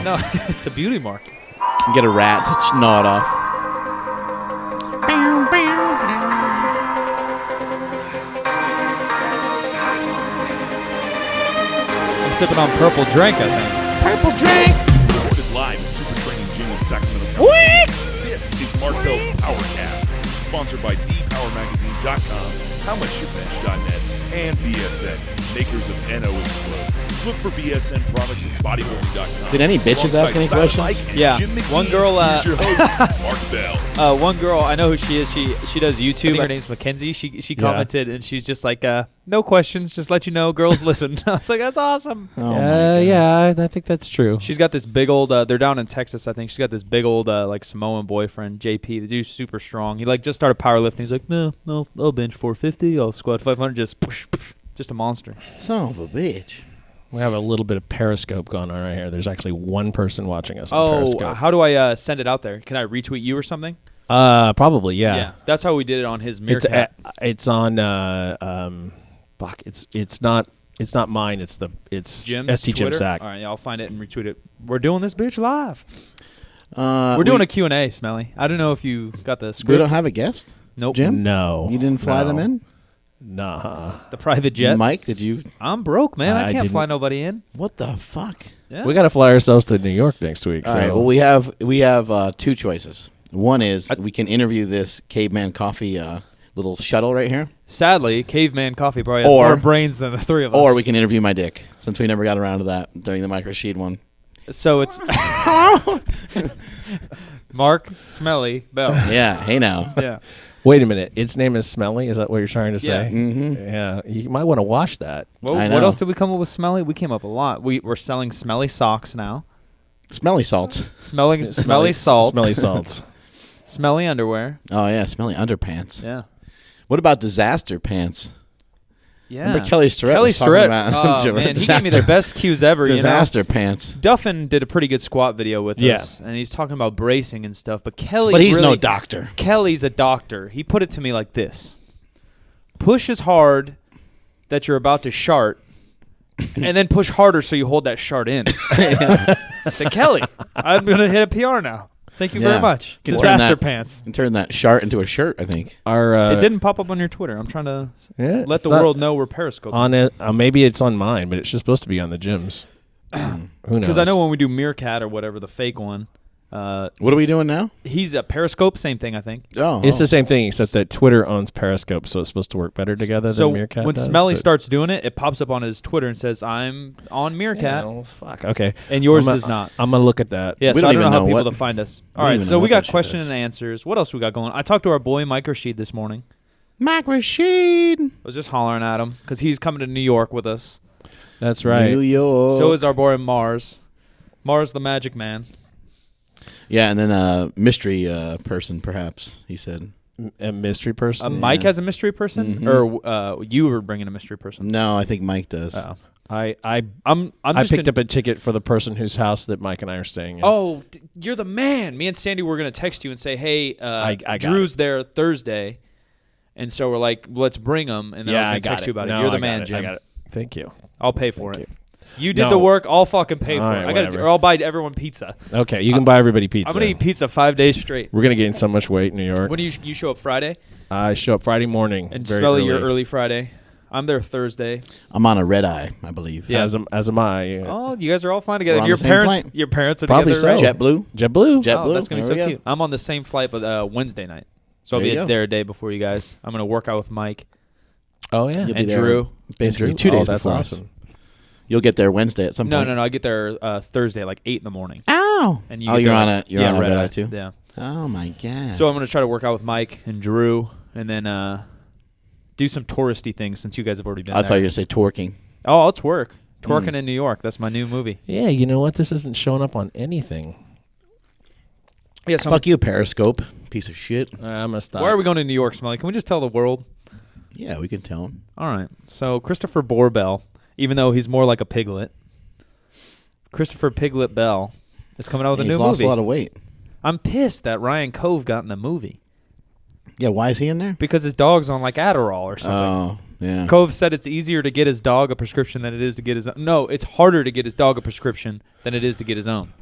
No, it's a beauty mark. Get a rat to gnaw it off. I'm sipping on purple drink, I think. Purple drink. Recorded live in Super Training Gym in Sacramento, California. This is Mark Bell's PowerCast, sponsored by thepowermagazine.com, howmuchyourbench.net, and BSN, makers of NO Explode. Look for BSN products at bodybuilding.com. Did any bitches ask any questions? Yeah. One girl, Here's your host, Mark Bell. One girl, I know who she is. She does YouTube. Her name's Mackenzie. She commented, and she's just like, no questions. Just let you know, girls listen. I was like, that's awesome. Oh yeah, I think that's true. She's got this big old, they're down in Texas, I think. She's got this big old, like, Samoan boyfriend, JP. The dude's super strong. He, like, just started powerlifting. He's like, no, I'll bench 450. I'll squat 500. Just push. Just a monster. Son of a bitch. We have a little bit of Periscope going on right here. There's actually one person watching us on Periscope. How do I send it out there? Can I retweet you or something? Probably, yeah. That's how we did it on his Meerkat. It's on. Fuck. It's not mine. It's Jim's ST Jim Twitter? Sack. All right, yeah, I'll find it and retweet it. We're doing this bitch live. We're doing a Q&A, Smelly. I don't know if you got the script. We don't have a guest? Nope. Jim? No. You didn't fly them in? Nah. The private jet. Mike, did you? I'm broke, man. I can't didn't. fly nobody in. What the fuck? Yeah. We got to fly ourselves to New York next week. All so. right, well, we have two choices. One is we can interview this Caveman Coffee little shuttle right here. Sadly, Caveman Coffee probably has more brains than the three of us. Or we can interview my dick, since we never got around to that during the Mike Rashid one. So it's Mark Smelly Bell. Yeah, hey now. Yeah. Wait a minute. Its name is Smelly? Is that what you're trying to say? Yeah. Mm-hmm. Yeah. You might want to wash that. Well, I what know. else did we come up with Smelly? We came up a lot. We're selling smelly socks now. Smelly salts. Smelly salts. Smelly salts. Smelly underwear. Oh, yeah, smelly underpants. Yeah. What about disaster pants? Yeah. Remember Kelly Starrett? Kelly was talking Starrett. about Oh, man. He gave me their best cues ever. Disaster pants. Duffin did a pretty good squat video with Yeah. us, and he's talking about bracing and stuff. But Kelly, But he's really, no doctor. Kelly's a doctor. He put it to me like this: push as hard that you're about to shart, and then push harder so you hold that shart in. I said, Kelly, I'm gonna hit a PR now. Thank you very much. Can Disaster pants. And turn that shart into a shirt, I think. Our It didn't pop up on your Twitter. I'm trying to let it's the not world know we're Periscope. on it. Maybe it's on mine, but it's just supposed to be on the gyms. Who knows? Because I know when we do Meerkat or whatever, the fake one, What are we doing now? he's a Periscope, same thing, I think. Oh, It's the same thing, except that Twitter owns Periscope, so it's supposed to work better together So than Meerkat when does, Smelly but- starts doing it, it pops up on his Twitter and says, I'm on Meerkat. Yeah, well, fuck. Okay. And yours I'm does not. I'm going to look at that. Yeah, We so I don't don't know even how know people what- to find us. we All don't right, even so know we what got that shit question is. and answers. What else we got going? I talked to our boy Mike Rashid this morning. Mike Rashid. I was just hollering at him because he's coming to New York with us. That's right. New York. So is our boy Mars. Mars the Magic Man. Yeah, and then a mystery person, perhaps, he said. A mystery person. Mike has a mystery person? Mhm. Or you were bringing a mystery person? No, I think Mike does. Oh. I I'm just picked up a ticket for the person whose house that Mike and I are staying in. Oh, you're the man. Me and Sandy were going to text you and say, hey, I got Drew's there Thursday. And so we're like, let's bring him. And then I was going to text you about it. You're the man, Jim. I got it. Thank you. I'll pay for Thank it. You did No. the work. I'll fucking pay for All it. right, I gotta, whatever. or I'll buy everyone pizza. Okay, you can buy everybody pizza. I'm going to eat pizza 5 days straight. We're going to gain so much weight in New York. When do you show up Friday? I show up Friday morning. And very Smelly, early. you're early Friday. I'm there Thursday. I'm on a red eye, I believe. Yeah. As am I. Yeah. Oh, you guys are all fine together. We're on Your the same parents, flight. your parents are Probably together, so. right? JetBlue. JetBlue. JetBlue. Oh, that's going to be There so we cute. I'm on the same flight, but Wednesday night. So I'll There be you go. there a day before you guys. I'm going to work out with Mike Oh yeah. You'll be and there Drew. Basically Drew? 2 days Oh, that's before us. awesome. You'll get there Wednesday at some No, point. no, no. I get there Thursday, like 8 in the morning. Ow! And you Oh, get you're there, on like- a you're on a red red eye. eye too. Yeah. Oh my god. So I'm going to try to work out with Mike and Drew, and then do some touristy things since you guys have already been I there. thought you were gonna say twerking. Oh, it's work. Twerking in New York. That's my new movie. Yeah, you know what? This isn't showing up on anything. Yeah, so Fuck you, Periscope, piece of shit. I'm gonna stop. why are we going to New York, Smelly? Can we just tell the world? Yeah, we can tell him. All right. So Christopher Borbell, even though he's more like a piglet, Christopher Piglet Bell is coming out with a He's new lost movie. a lot of weight. I'm pissed that Ryan Cove got in the movie Yeah, why is he in there? because his dog's on like Adderall or something. Oh, yeah. Cove said it's easier to get his dog a prescription than it is to get his own. No, it's harder to get his dog a prescription than it is to get his own.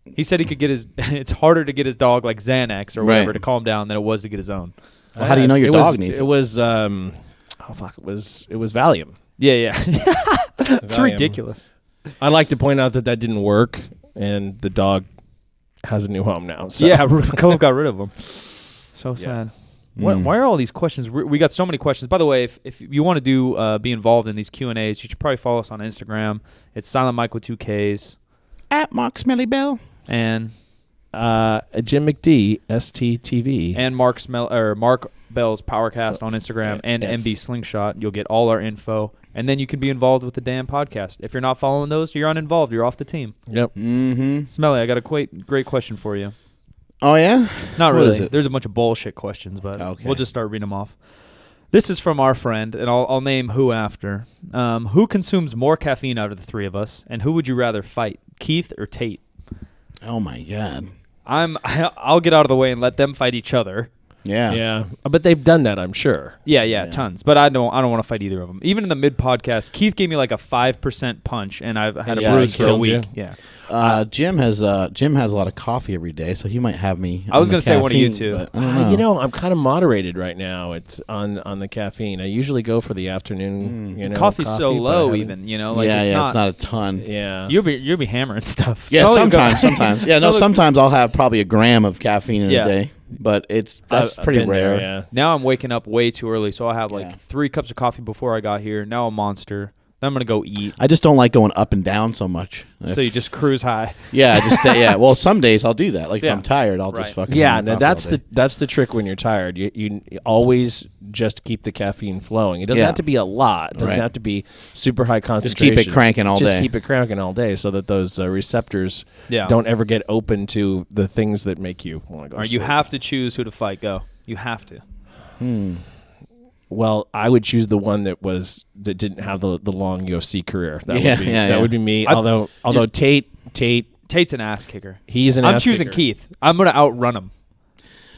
He said he could get his. It's harder to get his dog like Xanax or whatever Right. to calm down than it was to get his own. Well, how do you know your dog needs it? It was oh fuck, it was Valium. Yeah. It's Valium. ridiculous. I'd like to point out that didn't work, and the dog has a new home now. So. Yeah, Cove got rid of him. So sad. Why are all these questions? We got so many questions. By the way, if you want to be involved in these Q&As, you should probably follow us on Instagram. It's Silent Mike with 2 Ks. At Mark Smelly Bell. And Jim McD, STTV. and Mark Bell's PowerCast on Instagram and MB Slingshot. You'll get all our info. And then you can be involved with the damn podcast. If you're not following those, you're uninvolved. You're off the team. Yep. Mm-hmm. Smelly, I got a great question for you. Oh, yeah? Not What really. is it? There's a bunch of bullshit questions, but Okay. we'll just start reading them off. This is from our friend, and I'll name who after. Who consumes more caffeine out of the three of us, and who would you rather fight, Keith or Tate? Oh, my God. I'll get out of the way and let them fight each other. Yeah. Yeah. But they've done that, I'm sure. Yeah, tons. But I don't want to fight either of them. Even in the mid podcast, Keith gave me like a 5% punch, and I've had a Yeah, bruise he for a killed week. you. Yeah. Jim has a lot of coffee every day, so he might have me. I was going gonna to say one of you two. But I don't You know. know, I'm kind of moderated right now. It's on the caffeine. I usually go for the afternoon. Coffee's coffee, so but I low, haven't- even. You know, like yeah, it's it's not a ton. Yeah. You'll be hammering stuff. Yeah, Smelly will go- sometimes. Yeah, no, sometimes I'll have probably a gram of caffeine in Yeah. a day, but that's I've pretty been there, rare. yeah. Now I'm waking up way too early, so I have like Yeah. 3 cups of coffee before I got here. Now a monster. Then I'm gonna go eat. I just don't like going up and down so much. So you just cruise high. Yeah, just stay. Yeah, well, some days I'll do that. Like Yeah. if I'm tired, I'll Right. just fucking Yeah, have no, coffee all day. that's the trick when you're tired. You always just keep the caffeine flowing. It doesn't Yeah. have to be a lot. It doesn't Right. have to be super high keep it concentration. cranking all Just day. keep it cranking all day, so that those receptors Yeah. don't ever get open to the things that make you want to go. Or to you sleep. have to choose who to fight. Go. You have to. Well, I would choose the one that didn't have the long UFC career. That Yeah, would be yeah, that yeah. would be me. Although Tate, Tate's an ass kicker. he's an I'm ass choosing kicker. Keith. I'm gonna outrun him.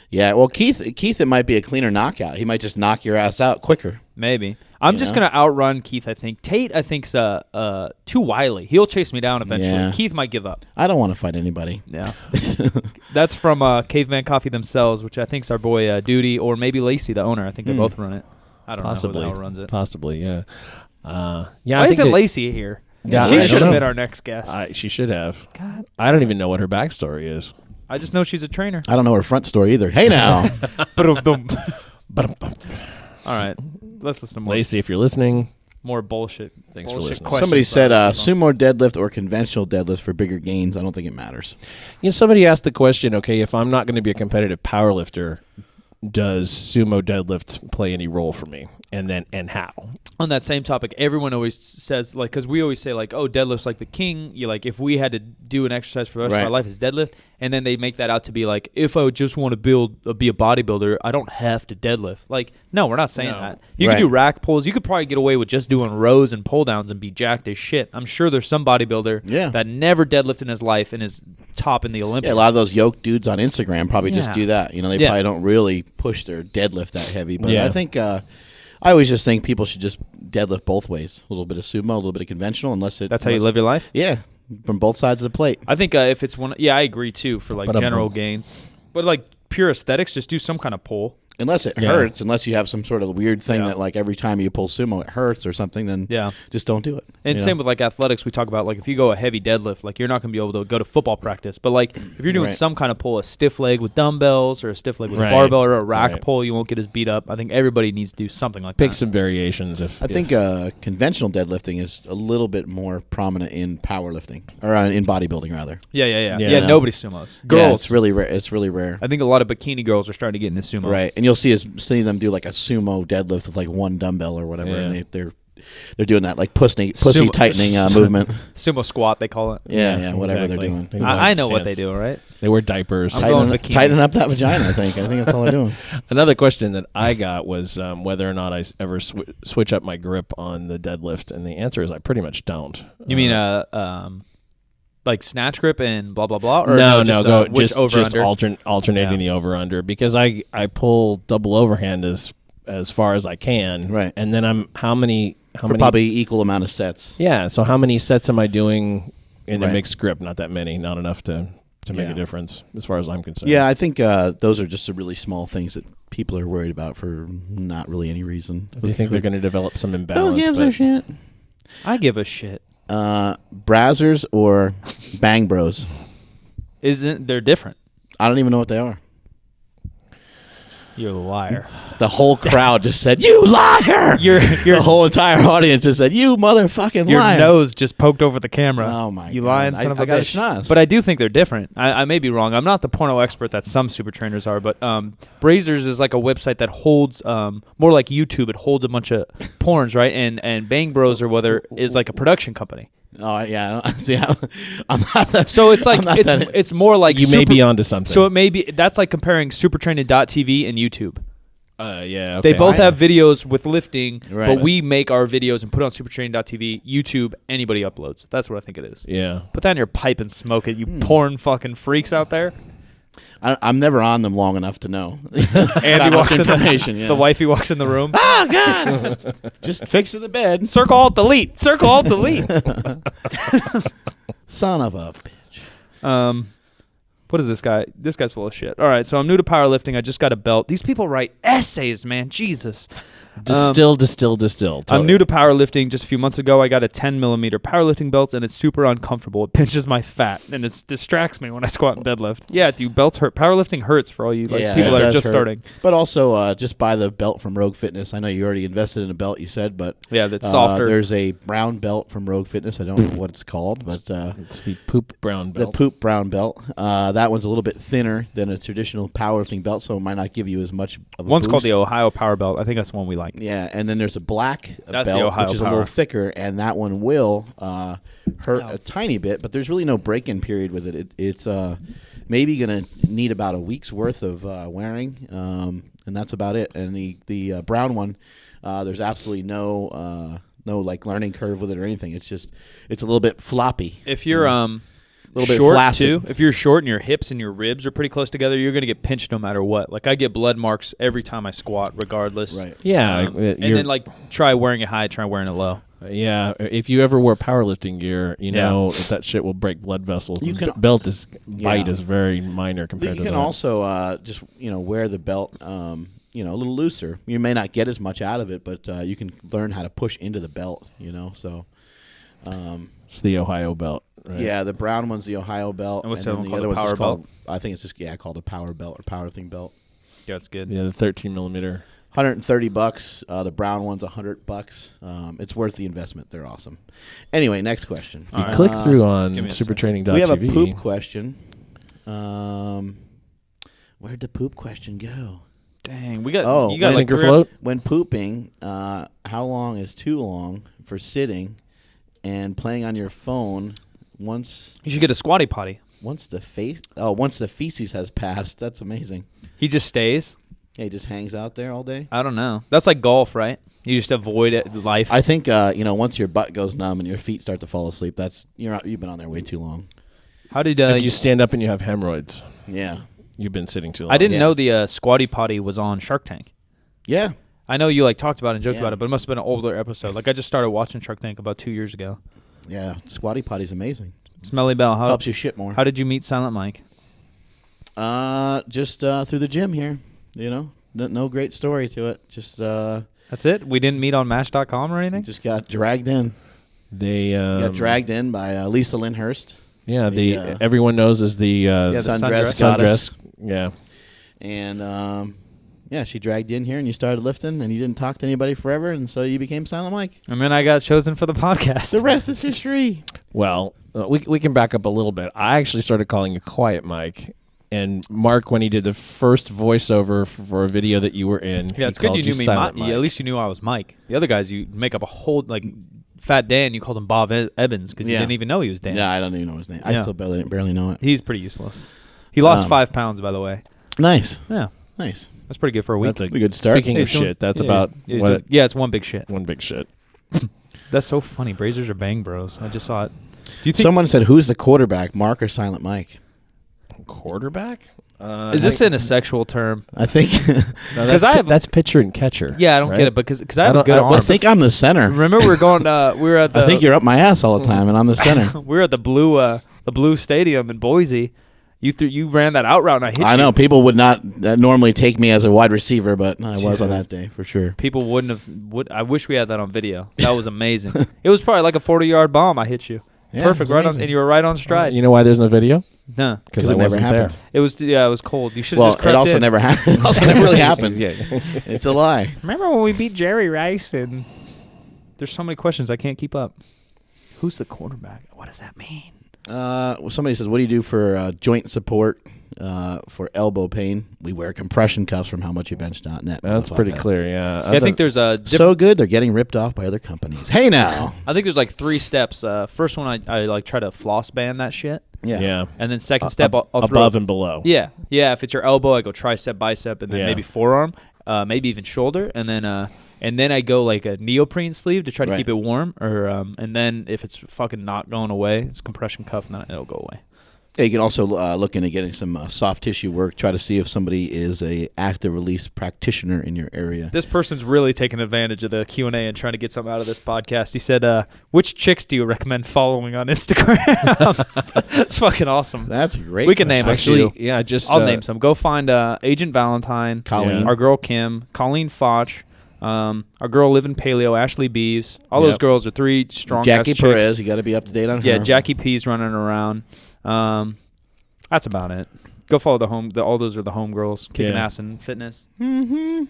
Yeah, well, Keith, it might be a cleaner knockout. He might just knock your ass out quicker. Maybe. I'm just know? gonna outrun Keith. I think Tate. I think's too wily. He'll chase me down eventually. Yeah. Keith might give up. I don't want to fight anybody. Yeah. That's from Caveman Coffee themselves, which I think's our boy Duty, or maybe Lacey, the owner. I think they both run it. I don't Possibly, know who the hell runs it. Possibly, yeah. Yeah. Why I think isn't that- Lacey here? Yeah, She I should don't have know. been our next guest. She should have. God. I don't even know what her backstory is. I just know she's a trainer. I don't know her front story either. Hey now, But All right. Let's listen to more, Lacey, if you're listening, more bullshit. Thanks for bullshit listening. questions somebody said about other people. sumo deadlift or conventional deadlift for bigger gains. I don't think it matters. somebody asked the question, okay, if I'm not going to be a competitive power lifter, does sumo deadlift play any role for me? And how? On that same topic, everyone always says, like, because we always say, like, oh, deadlift's like the king. You like, if we had to do an exercise for the rest of Right. our life, it's deadlift. And then they make that out to be like, if I just want to be a bodybuilder, I don't have to deadlift. Like, no, we're not saying No. that. You Right. can do rack pulls. You could probably get away with just doing rows and pull downs and be jacked as shit. I'm sure there's some bodybuilder Yeah. that never deadlifted in his life and is top in the Olympics. Yeah, a lot of those yoked dudes on Instagram probably just Yeah. do that. You know, they Yeah. probably don't really push their deadlift that heavy. But Yeah. I think I always just think people should just deadlift both ways. A little bit of sumo, a little bit of conventional, unless That's how you live your life? Yeah, from both sides of the plate. I think if it's one, yeah, I agree too for like But, general gains. But like pure aesthetics, just do some kind of pull. Unless it Yeah. hurts, unless you have some sort of weird thing Yeah. that like every time you pull sumo it hurts or something, then Yeah. just don't do it. And you same know? with like athletics, we talk about like if you go a heavy deadlift, like you're not going to be able to go to football practice. But like if you're doing Right. some kind of pull, a stiff leg with dumbbells or a stiff leg with Right. a barbell or a rack Right. pull, you won't get as beat up. I think everybody needs to do something like Pick that. some variations. If I think conventional deadlifting is a little bit more prominent in powerlifting or in bodybuilding rather. Yeah. Yeah. Nobody sumos. Yeah, Girls. it's really rare. It's really rare. I think a lot of bikini girls are starting to get into sumo. Right, and you'll see them do like a sumo deadlift with like one dumbbell or whatever, Yeah. and they're doing that like pussy Sumo- tightening movement. Sumo squat, they call it. Yeah, whatever exactly. they're doing. They I want know what they stance. do, right? They wear diapers. I'm going bikini. Tighten up that vagina. I think that's all they're doing. Another question that I got was whether or not I ever switch up my grip on the deadlift, and the answer is I pretty much don't. You mean like snatch grip and blah blah blah? Or no, just, go which just over under? alternating the over under because I pull double overhand as far as I can, Right. And then how many Probably equal amount of sets. yeah. So how many sets am I doing in a Right. mixed grip? Not that many, not enough to to make a difference, as far as I'm concerned. Yeah, I think those are just the really small things that people are worried about for not really any reason. Do you think they're going to develop some imbalance? Who gives a shit? I give a shit. Brazzers or Bang Bros? They're different? I don't even know what they are. You're a liar. The whole crowd just said, "You liar!" The whole entire audience just said, "You motherfucking your liar!" nose just poked over the camera. Oh my you God. lying son of a I got a bitch. schnoz. But I do think they're different. I may be wrong. I'm not the porno expert that some super trainers are, but Brazzers is like a website that holds more like YouTube. It holds a bunch of porns, right? And Bang Bros is like a production company. Oh yeah, see, I'm not that. So it's like it's more like you may be onto something. So it may be that's like comparing supertraining.tv and YouTube. Yeah, okay. They both have videos with lifting, Right. but we make our videos and put it on supertraining.tv, YouTube, anybody uploads. That's what I think it is. Yeah. Put that in your pipe and smoke it, you porn fucking freaks out there. I'm never on them long enough to know. Andy walks in yeah. the wifey walks in the room. Oh God! Just fix the bed. Circle Alt Delete. Circle Alt Delete. Son of a bitch. What is this guy? This guy's full of shit. All right, so I'm new to powerlifting. I just got a belt. These people write essays, man. Jesus. Distill. I'm new to powerlifting. Just a few months ago, I got a 10 millimeter powerlifting belt, and it's super uncomfortable. It pinches my fat, and it distracts me when I squat and deadlift. Yeah, dude, belts hurt. Powerlifting hurts for all you people that are just starting. But also, just buy the belt from Rogue Fitness. I know you already invested in a belt, you said, but yeah, that's softer. There's a brown belt from Rogue Fitness. I don't know what it's called, but it's the poop brown belt. The poop brown belt. That one's a little bit thinner than a traditional powerlifting belt, so it might not give you as much of a One's boost. called the Ohio Power Belt. I think that's the one we like. Yeah, and then there's a black That's the belt, Ohio which is Power. a little thicker, and that one will hurt a tiny bit, but there's really no break-in period with it. It's maybe going to need about a week's worth of wearing, and that's about it. And the brown one, there's absolutely no like learning curve with it or anything. It's a little bit floppy. If you're a little bit short flaccid. too, if you're short and your hips and your ribs are pretty close together, you're going to get pinched no matter what. Like I get blood marks every time I squat, regardless. Right. Yeah. And then like try wearing it high, try wearing it low. Yeah, if you ever wear powerlifting gear, you know that shit will break blood vessels. You can- belt bite is very minor compared You to can that. also just wear the belt a little looser. You may not get as much out of it, but you can learn how to push into the belt. So It's the Ohio belt. Right? yeah, the brown one's the Ohio belt, And what's then the other one other called, one's the power just called, I think it's just called a power belt or powerlifting belt. Yeah, it's good. Yeah, the 13 millimeter. $130. The brown one's $100. It's worth the investment. They're awesome. Anyway, next question. If you click through on give me a second. supertraining.tv. We have a poop question. Where'd the poop question go? Dang, we got Oh, you got like sinker float. When pooping, how long is too long for sitting and playing on your phone once You should get a squatty potty. the feces has passed? That's amazing. He just stays. Yeah, he just hangs out there all day. I don't know. That's like golf, right? You just avoid it, life. I think once your butt goes numb and your feet start to fall asleep, you've been on there way too long. How did If you stand up and you have hemorrhoids, Yeah. you've been sitting too long. I didn't Yeah. know the squatty potty was on Shark Tank. Yeah. I know you like talked about it and joked Yeah. about it, but it must have been an older episode. Like I just started watching Shark Tank about 2 years ago. Yeah. Squatty potty's amazing. Smelly Bell, Helps you shit more. how did you meet Silent Mike? Just through the gym here. No great story to it. Just That's it? We didn't meet on Match.com or anything? just got dragged in. They Got dragged in by Lisa Lindhurst. Yeah, The, everyone knows as the the sundress sundress. Yeah. And she dragged you in here and you started lifting and you didn't talk to anybody forever, and so you became Silent Mike. And then I got chosen for the podcast. The rest is history. Well, we can back up a little bit. I actually started calling you Quiet Mike. And Mark, when he did the first voiceover for a video that you were in, Yeah, it's good you knew me. Silent Mike. At least you knew I was Mike. The other guys, you make up a whole, like, Fat Dan, you called him Bob Evans because you Yeah. didn't even know he was Dan. Yeah, I don't even know his name. I Yeah. still barely know it. He's pretty useless. He lost 5 pounds, by the way. Nice. Yeah, Nice. that's pretty good for a week. That's a Pretty good start. Speaking of He's doing- shit, that's yeah, about he's what doing- yeah, it's one big shit. one big shit. That's so funny. Brazzers are Bang Bros. I just saw it. Do you think Someone said, who's the quarterback, Mark or Silent Mike? Quarterback? is this in a sexual term? I think Because That's pitcher and catcher. yeah, I don't right? get it because I have a good arm. I think I'm the center. Remember we were going. We were at the. I think you're up my ass all the time, and I'm the center. we were at the blue stadium in Boise, You ran that out route and I hit you. I know people would not normally take me as a wide receiver, but I was on that day for sure. People wouldn't have. I wish we had that on video. That was amazing. It was probably like a 40-yard bomb. I hit you. Yeah, perfect, right on, and you were right on stride. You know why there's no video? No, Because it I never wasn't happened. there. it was it was cold. You should have just It crept also in. never happened. It also never really happened. Yeah. It's a lie. Remember when we beat Jerry Rice? And there's so many questions I can't keep up. Who's the quarterback? What does that mean? Somebody says, "What do you do for joint support for elbow pain?" We wear compression cuffs from howmuchyoubench.net. That's pretty clear, yeah. I think there's a So good, they're getting ripped off by other companies. Hey now. I think there's like 3 steps. First one, I like try to floss band that shit, Yeah. and then second step, I'll throw above and below. Yeah. If it's your elbow, I go tricep, bicep, and then Yeah. maybe forearm, maybe even shoulder, and then I go like a neoprene sleeve to try to Right. keep it warm, or and then if it's fucking not going away, it's compression cuff, and then it'll go away. Yeah, you can also look into getting some soft tissue work. Try to see if somebody is a active release practitioner in your area. This person's really taking advantage of the Q&A and trying to get something out of this podcast. He said, which chicks do you recommend following on Instagram? It's fucking awesome. That's a great. We can name question. a Actually, few. yeah, just I'll name some. Go find Agent Valentine, Colleen. our girl Kim, Colleen Foch, our girl Live in Paleo, Ashley Beeves. All those Yep. girls are 3 strong Jackie chicks. Perez. You got to be up to date on her. Yeah, Jackie P's running around. That's about it. Go follow all those are the home girls kicking Yeah. ass in fitness. I'm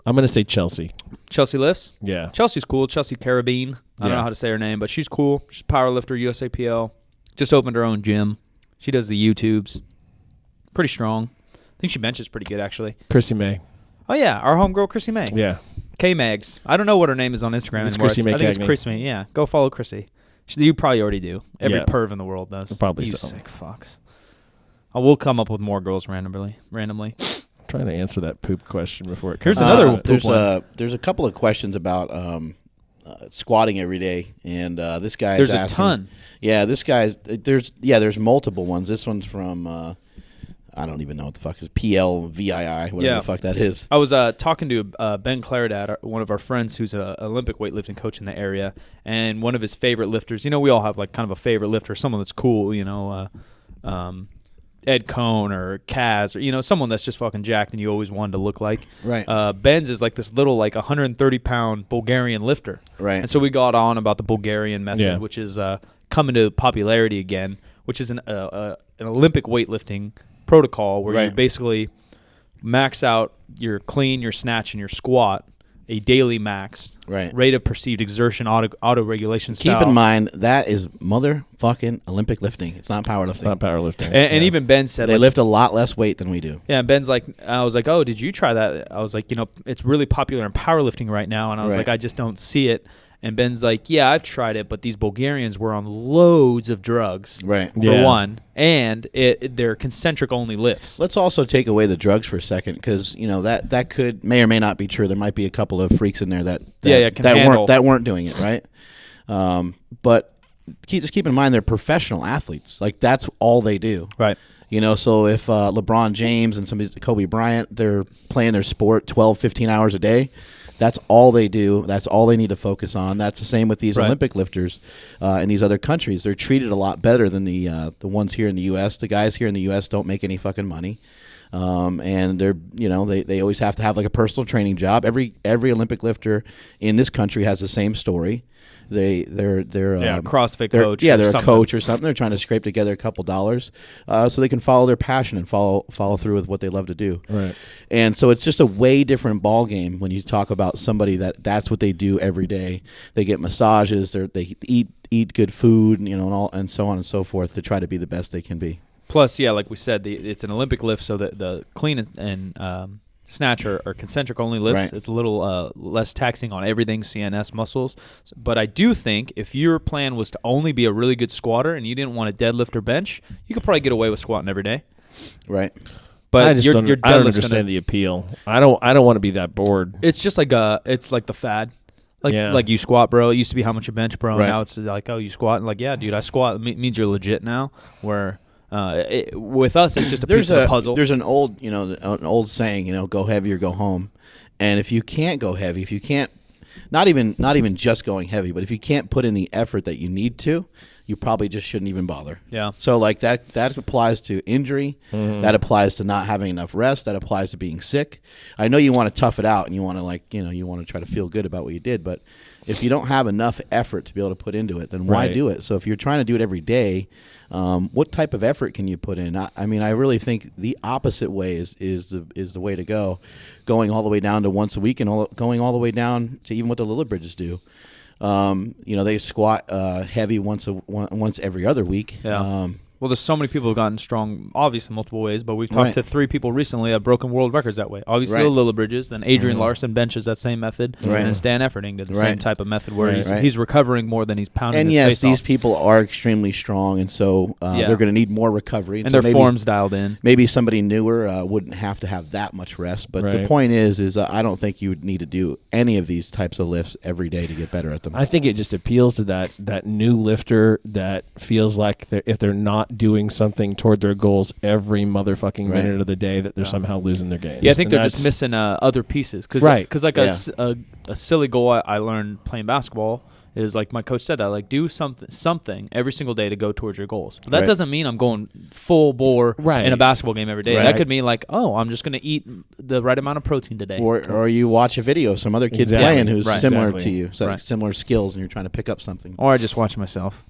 going to say Chelsea. Chelsea lifts. Yeah. Chelsea's cool. Chelsea Carabine. I don't Yeah. know how to say her name, but she's cool. She's a power lifter, USAPL. Just opened her own gym. She does the YouTubes. Pretty strong. I think she benches pretty good, actually. Chrissy May. Oh, yeah. Our homegirl, Chrissy May. Yeah. K-Mags. I don't know what her name is on Instagram It's anymore. Chrissy May I think it's Cagney. Chrissy May. Yeah. Go follow Chrissy. You probably already do. Every Yeah. perv in the world does. Probably you so. sick fucks. I will come up with more girls randomly. I'm trying to answer that poop question before it Here's comes another out. poop There's a couple of questions about squatting every day, and this guy. There's is a asking, ton. Yeah, this guy's there's multiple ones. This one's from I don't even know what the fuck is PLVII, whatever the fuck that is. I was talking to Ben Claridad, one of our friends who's an Olympic weightlifting coach in the area, and one of his favorite lifters. You know, we all have like kind of a favorite lifter, someone that's cool. You know, Ed Cohn or Kaz, or someone that's just fucking jacked and you always wanted to look like. Right. Ben's is like this little 130-pound Bulgarian lifter. Right. And so we got on about the Bulgarian method, Yeah. which is coming to popularity again, which is an Olympic weightlifting protocol where you Right. basically max out your clean, your snatch, and your squat, a daily max Right. rate of perceived exertion, auto regulation style. Keep in mind that is motherfucking Olympic lifting. It's not powerlifting. It's not powerlifting. And even Ben said, They lift a lot less weight than we do. yeah, and Ben's like, I was like, oh, did you try that? I was like, it's really popular in powerlifting right now. And I was Right. like, I just don't see it. And Ben's like, yeah, I've tried it, but these Bulgarians were on loads of drugs, Right. for Yeah. one, and they're concentric only lifts. Let's also take away the drugs for a second, because that could may or may not be true. There might be a couple of freaks in there that can handle. weren't doing it right. But just keep in mind they're professional athletes. Like that's all they do. Right. So if LeBron James and Kobe Bryant, they're playing their sport 12, 15 hours a day. That's all they do. That's all they need to focus on. That's the same with these Right. Olympic lifters in these other countries. They're treated a lot better than the ones here in the U.S. The guys here in the U.S. don't make any fucking money, and they're they always have to have like a personal training job. Every Olympic lifter in this country has the same story. They're CrossFit they're- coach. Yeah, or they're something. a coach or something. They're trying to scrape together a couple dollars so they can follow their passion and follow through with what they love to do. Right. And so it's just a way different ball game when you talk about somebody that's what they do every day. They get massages. They eat good food, and so on and so forth to try to be the best they can be. Plus, yeah, like we said, it's an Olympic lift, so the clean and snatch are concentric only lifts. Right. It's a little less taxing on everything CNS muscles. But I do think if your plan was to only be a really good squatter and you didn't want to deadlift or bench, you could probably get away with squatting every day. Right. But I just your don't, I don't deadlift's understand gonna, the appeal. I don't want to be that bored. It's just like it's like the fad. Yeah. Like you squat, bro. It used to be how much you bench, bro. Right. Now it's like, oh, you squat. And like, yeah, dude, I squat. It means you're legit now. Where with us, it's just a piece of the puzzle. There's an old saying, go heavy or go home. And if you can't go heavy, if you can't, not even just going heavy, but if you can't put in the effort that you need to, you probably just shouldn't even bother. Yeah. So like that applies to injury. That applies to not having enough rest. That applies to being sick. I know you want to tough it out and you want to you want to try to feel good about what you did, but if you don't have enough effort to be able to put into it, then why do it? So if you're trying to do it every day, what type of effort can you put in? I mean, I really think the opposite way is the way to go, going all the way down to once a week and going all the way down to even what the Little Bridges do. They squat heavy once every other week. Yeah. Well, there's so many people who've gotten strong, obviously multiple ways, but we've talked to 3 people recently that have broken world records that way. Obviously, the Lilla Bridges, then Adrian Larson benches that same method, and then Stan Efferding did the same type of method where he's recovering more than he's pounding and his yes, face these off. people are extremely strong, and so they're going to need more recovery. And so their form's dialed in. Maybe somebody newer wouldn't have to have that much rest, but the point is I don't think you would need to do any of these types of lifts every day to get better at them. I think it just appeals to that new lifter that feels like if they're not doing something toward their goals every motherfucking minute of the day, that they're somehow losing their gains. Yeah, I think they're just missing other pieces. Cause like a silly goal I learned playing basketball is like my coach said that, like, do something every single day to go towards your goals. But that doesn't mean I'm going full bore in a basketball game every day. That could mean like, I'm just going to eat the right amount of protein today. Or you watch a video of some other kid playing who's similar to you, similar skills, and you're trying to pick up something. Or I just watch myself.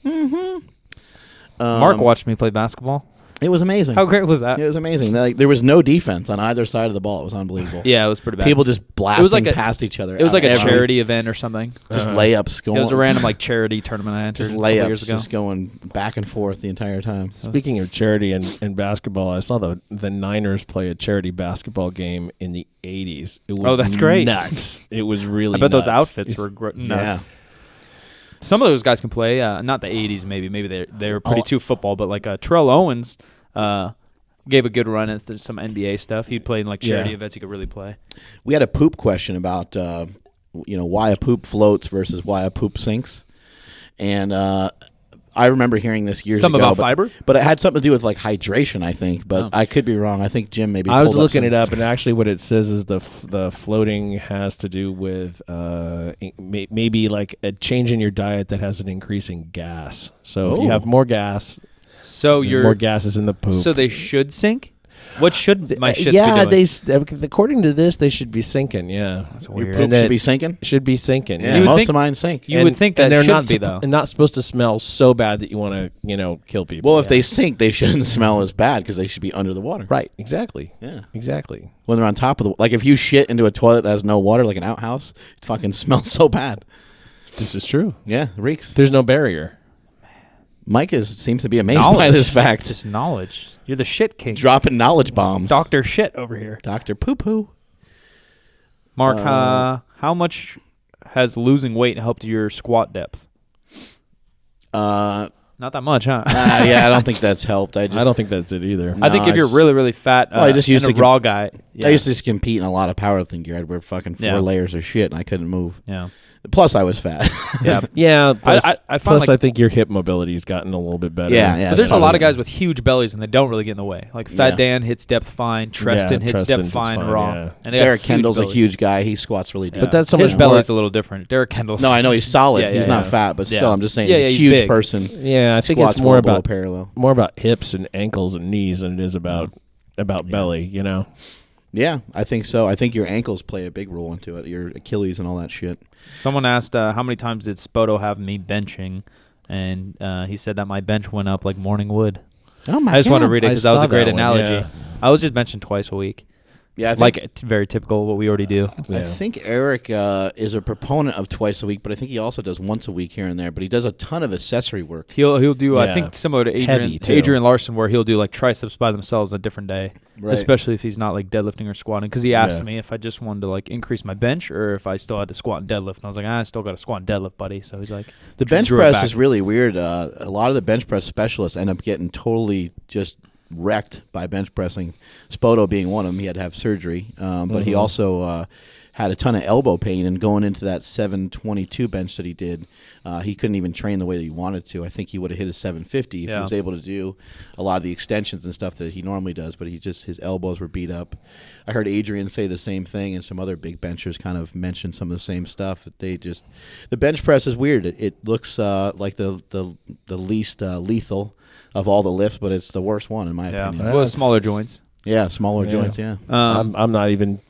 Mark watched me play basketball. It was amazing. How great was that? It was amazing. Like, there was no defense on either side of the ball. It was unbelievable. Yeah, it was pretty bad. People just blasting past each other. It was like a charity event or something. Just layups going. It was a random charity tournament I entered just a couple layups years ago. just going back and forth the entire time. Speaking of charity and basketball, I saw the Niners play a charity basketball game in the 80s. It was that's great. Nuts. It was really I bet nuts. those outfits were nuts. Yeah. Some of those guys can play. Not the 80s, maybe. Maybe they were pretty too football. But like Terrell Owens gave a good run at some NBA stuff. He'd play in like charity events. He could really play. We had a poop question about why a poop floats versus why a poop sinks, and I remember hearing this years ago. About fiber, but it had something to do with like hydration, I think. But I could be wrong. I think Jim maybe. I was looking it up, and actually, what it says is the floating has to do with maybe like a change in your diet that has an increase in gas. So if you have more gas. So more gases in the poop. So they should sink? What should my shits be doing? According to this, they should be sinking. Yeah, that's weird. Your poop should be sinking. Should be sinking. Yeah, most of mine sink. You would think that they're shouldn't be though. And not supposed to smell so bad that you want to kill people. Well, if they sink, they shouldn't smell as bad because they should be under the water. Right. Exactly. Yeah. Exactly. When they're on top of like if you shit into a toilet that has no water, like an outhouse, it fucking smells so bad. This is true. Yeah, it reeks. There's no barrier. Mike seems to be amazed by this fact. This knowledge. You're the shit king. Dropping knowledge bombs. Dr. Shit over here. Dr. Poo-Poo. Mark, how much has losing weight helped your squat depth? Not that much, huh? Yeah, I don't think that's helped. I don't think that's it either. I think if you're really, really fat I just used and a raw guy. I used to just compete in a lot of powerlifting gear. I'd wear fucking 4 layers of shit, and I couldn't move. Yeah. Plus, I was fat. Yeah. Yeah. I find I think your hip mobility's gotten a little bit better. Yeah. But there's a lot of guys with huge bellies, and they don't really get in the way. Like Fat Dan hits depth fine. Treston hits depth fine raw. Yeah. And Derek Kendall's a huge guy. He squats really deep. But that's his belly's a little different. Derek Kendall's. No, I know he's solid. He's not fat, but still, I'm just saying he's a huge big person. Yeah, I think Squats it's more about parallel. More about hips and ankles and knees than it is about belly. You know. Yeah, I think so. I think your ankles play a big role into it. Your Achilles and all that shit. Someone asked, how many times did Spoto have me benching? And he said that my bench went up like morning wood. Oh, my God. I just want to read it because that was a great analogy. Yeah. I was just benching twice a week. Yeah, I think, like it's very typical what we already do. I think Eric is a proponent of twice a week, but I think he also does once a week here and there. But he does a ton of accessory work. He'll do I think similar to Adrian Larson, where he'll do like triceps by themselves a different day, especially if he's not like deadlifting or squatting. Because he asked me if I just wanted to like increase my bench or if I still had to squat and deadlift, and I was like, I still got to squat and deadlift, buddy. So he's like, the bench press is really weird. A lot of the bench press specialists end up getting totally just wrecked by bench pressing. Spoto being one of them, he had to have surgery, but he also had a ton of elbow pain, and going into that 722 bench that he did, he couldn't even train the way that he wanted to. I think he would have hit a 750 if he was able to do a lot of the extensions and stuff that he normally does, but his elbows were beat up. I heard Adrian say the same thing, and some other big benchers kind of mentioned some of the same stuff. The bench press is weird. It looks like the least lethal of all the lifts, but it's the worst one in my opinion. Well, smaller joints. Yeah, smaller joints. Yeah, I'm not even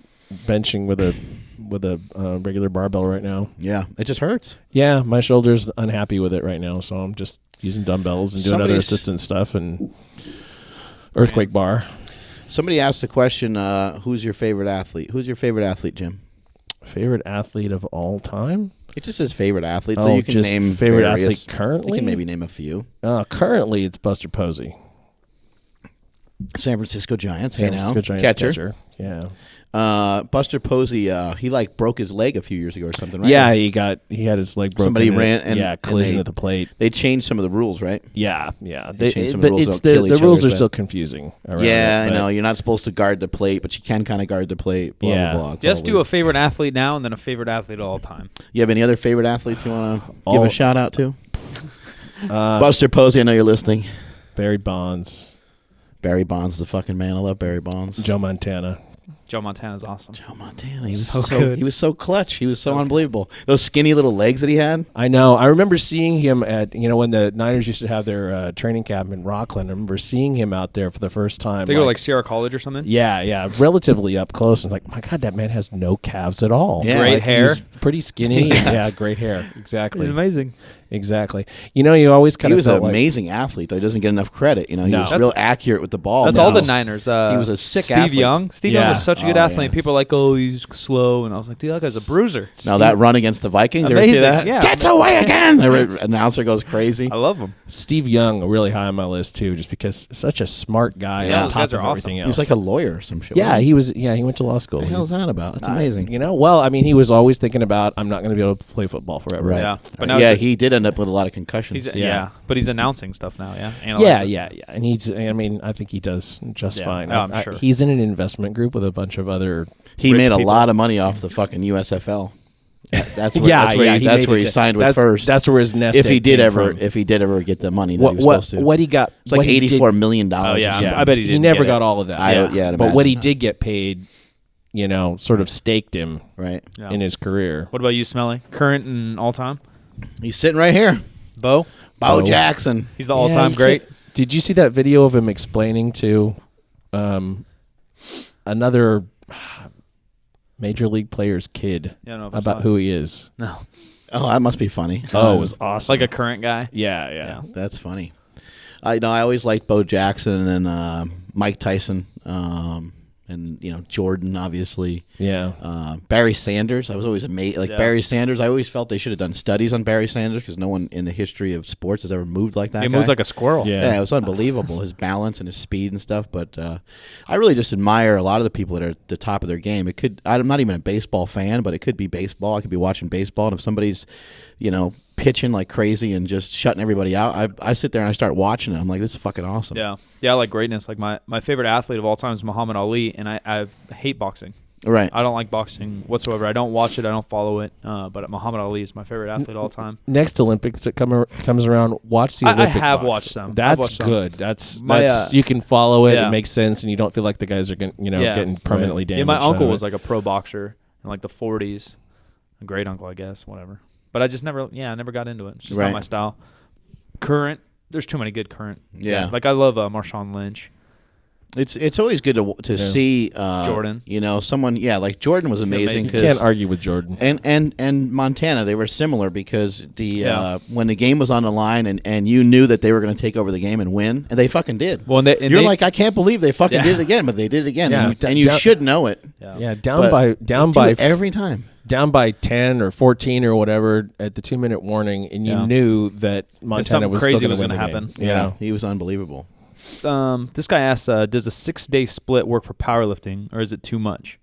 benching with a regular barbell right now. Yeah, it just hurts. Yeah, my shoulder's unhappy with it right now, so I'm just using dumbbells and doing other assistant stuff and earthquake bar. Somebody asked the question, who's your favorite athlete? Who's your favorite athlete, Jim? Favorite athlete of all time? It just says favorite athlete, so you can just name favorite various. athlete currently? You can maybe name a few. Currently, it's Buster Posey. San Francisco Giants, San Francisco Giants catcher. Yeah. Buster Posey, he broke his leg a few years ago or something, right? Yeah, he had his leg broken. Somebody ran and collision at the plate. They changed some of the rules, right? Yeah. They changed some of but the rules. it's the rules are still confusing. Yeah, I know. You're not supposed to guard the plate, but you can kind of guard the plate. Blah, blah, blah. Let's do a favorite athlete now and then a favorite athlete of all time. You have any other favorite athletes you want to give a shout out to? Buster Posey, I know you're listening. Barry Bonds. Barry Bonds is the fucking man. I love Barry Bonds. Joe Montana. Joe Montana's awesome. Joe Montana, he was so good. He was so clutch. He was so unbelievable. Those skinny little legs that he had. I know. I remember seeing him at when the Niners used to have their training camp in Rockland. I remember seeing him out there for the first time. They go to Sierra College or something. Yeah, relatively up close. And my God, that man has no calves at all. Yeah. Great hair. He was pretty skinny. Yeah, great hair. Exactly. He's amazing. Exactly. You always kind of felt an amazing athlete, though he doesn't get enough credit. He was real accurate with the ball. That's all the Niners. He was a sick athlete. Steve Young was such a good athlete. People are like, oh, he's slow. And I was like, dude, that guy's a bruiser. Now that run against the Vikings, amazing. You ever see that? Yeah. Gets away again. The announcer goes crazy. I love him. Steve Young, really high on my list, too, just because such a smart guy on top of everything else. He was like a lawyer or some shit. Yeah, he was. Yeah, he went to law school. What the hell is that about? That's amazing. He was always thinking about, I'm not going to be able to play football forever. Right. Yeah. But now he did end up with a lot of concussions. But he's announcing stuff now, yeah? Yeah. And I think he does just fine. I'm sure. He's in an investment group with a bunch of other He made a people. lot of money off the fucking USFL. That's where he signed with first. That's where his nest if he egg did came ever from. if he did ever get the money that he was supposed to. What he got? It's like $84 million. Oh, yeah. or something. I bet he didn't. He never get got it. all of that. I'd but what he imagine. did get paid, sort of staked him Right. Yeah. in his career. What about you, Smelly? Current and all time? He's sitting right here. Bo Jackson. He's the all time great. Did you see that video of him explaining to another major league player's kid about who he is? No. Oh, that must be funny. Oh, it was awesome. Like a current guy? Yeah. That's funny. I always liked Bo Jackson and then Mike Tyson, and Jordan, obviously. Yeah. Barry Sanders. I was always amazed. Barry Sanders. I always felt they should have done studies on Barry Sanders because no one in the history of sports has ever moved like that. He guy. moves like a squirrel. Yeah. It was unbelievable, his balance and his speed and stuff. But I really just admire a lot of the people that are at the top of their game. I'm not even a baseball fan, but it could be baseball. I could be watching baseball, and if somebody's, pitching like crazy and just shutting everybody out, I sit there and I start watching it. I'm like, this is fucking awesome. Yeah. Yeah, I like greatness. Like my favorite athlete of all time is Muhammad Ali, and I hate boxing. Right. I don't like boxing whatsoever. I don't watch it. I don't follow it. But Muhammad Ali is my favorite athlete of all time. Next Olympics that comes around, watch the Olympic I have box. watched some. That's good. That's you can follow it. It makes sense, and you don't feel like the guys are getting permanently damaged. Yeah, my uncle was like a pro boxer in like the 40s. A great uncle, I guess. Whatever. But I just never got into it. It's just not my style. Current, there's too many good current. Yeah. Like I love Marshawn Lynch. It's always good to see Jordan. Someone like Jordan was amazing. You can't argue with Jordan. And Montana, they were similar because when the game was on the line and you knew that they were going to take over the game and win, and they fucking did. Well, you're like, I can't believe they fucking did it again, but they did it again. Yeah. And you should know it. Yeah, down by every time. Down by 10 or 14 or whatever at the 2-minute warning, and you knew that Montana was crazy still was going to happen. Yeah, he was unbelievable. This guy asks, does a 6-day split work for powerlifting, or is it too much?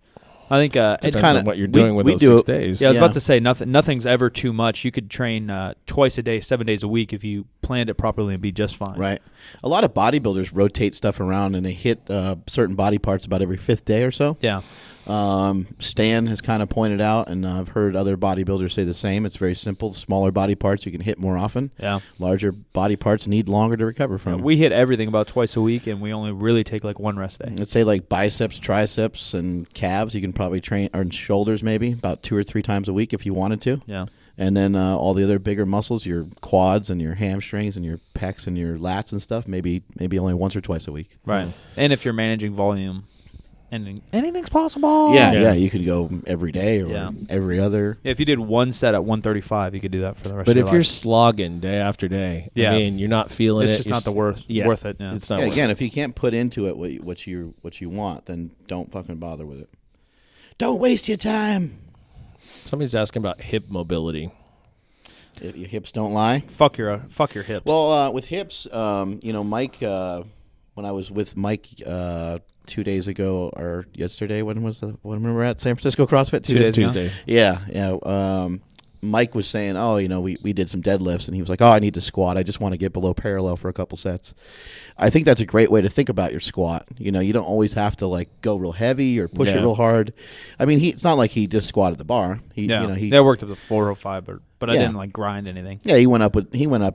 I think it's kind of what you're doing with those 6 days. Yeah, I was about to say nothing's ever too much. You could train twice a day, 7 days a week if you planned it properly and be just fine. Right. A lot of bodybuilders rotate stuff around and they hit certain body parts about every 5th day or so. Yeah. Stan has kind of pointed out, and I've heard other bodybuilders say the same. It's very simple. Smaller body parts you can hit more often. Yeah. Larger body parts need longer to recover from. We hit everything about twice a week, and we only really take like one rest day. Let's say like biceps, triceps, and calves. You can probably train, or shoulders maybe, about 2 or 3 times a week if you wanted to. Yeah. And then all the other bigger muscles, your quads and your hamstrings and your pecs and your lats and stuff, maybe only once or twice a week. Right. And if you're managing volume, anything's possible. Yeah, you could go every day or every other. Yeah, if you did one set at 135, you could do that for the rest of But your if you're life. slogging day after day, I mean, you're not feeling It's it. just not the worth it. Yeah. It's not Yeah, worth again, it. if you can't put into it what you want, then don't fucking bother with it. Don't waste your time. Somebody's asking about hip mobility. If your hips don't lie. Fuck your hips. Well, with hips, Mike, when I was with Mike 2 days ago or yesterday, when we were at San Francisco CrossFit? Tuesday. Yeah. Mike was saying, we did some deadlifts, and he was like, I need to squat. I just want to get below parallel for a couple sets. I think that's a great way to think about your squat. You don't always have to like go real heavy or push it real hard. I mean, it's not like he just squatted the bar. He worked up to 405, but I didn't like grind anything. Yeah, he went up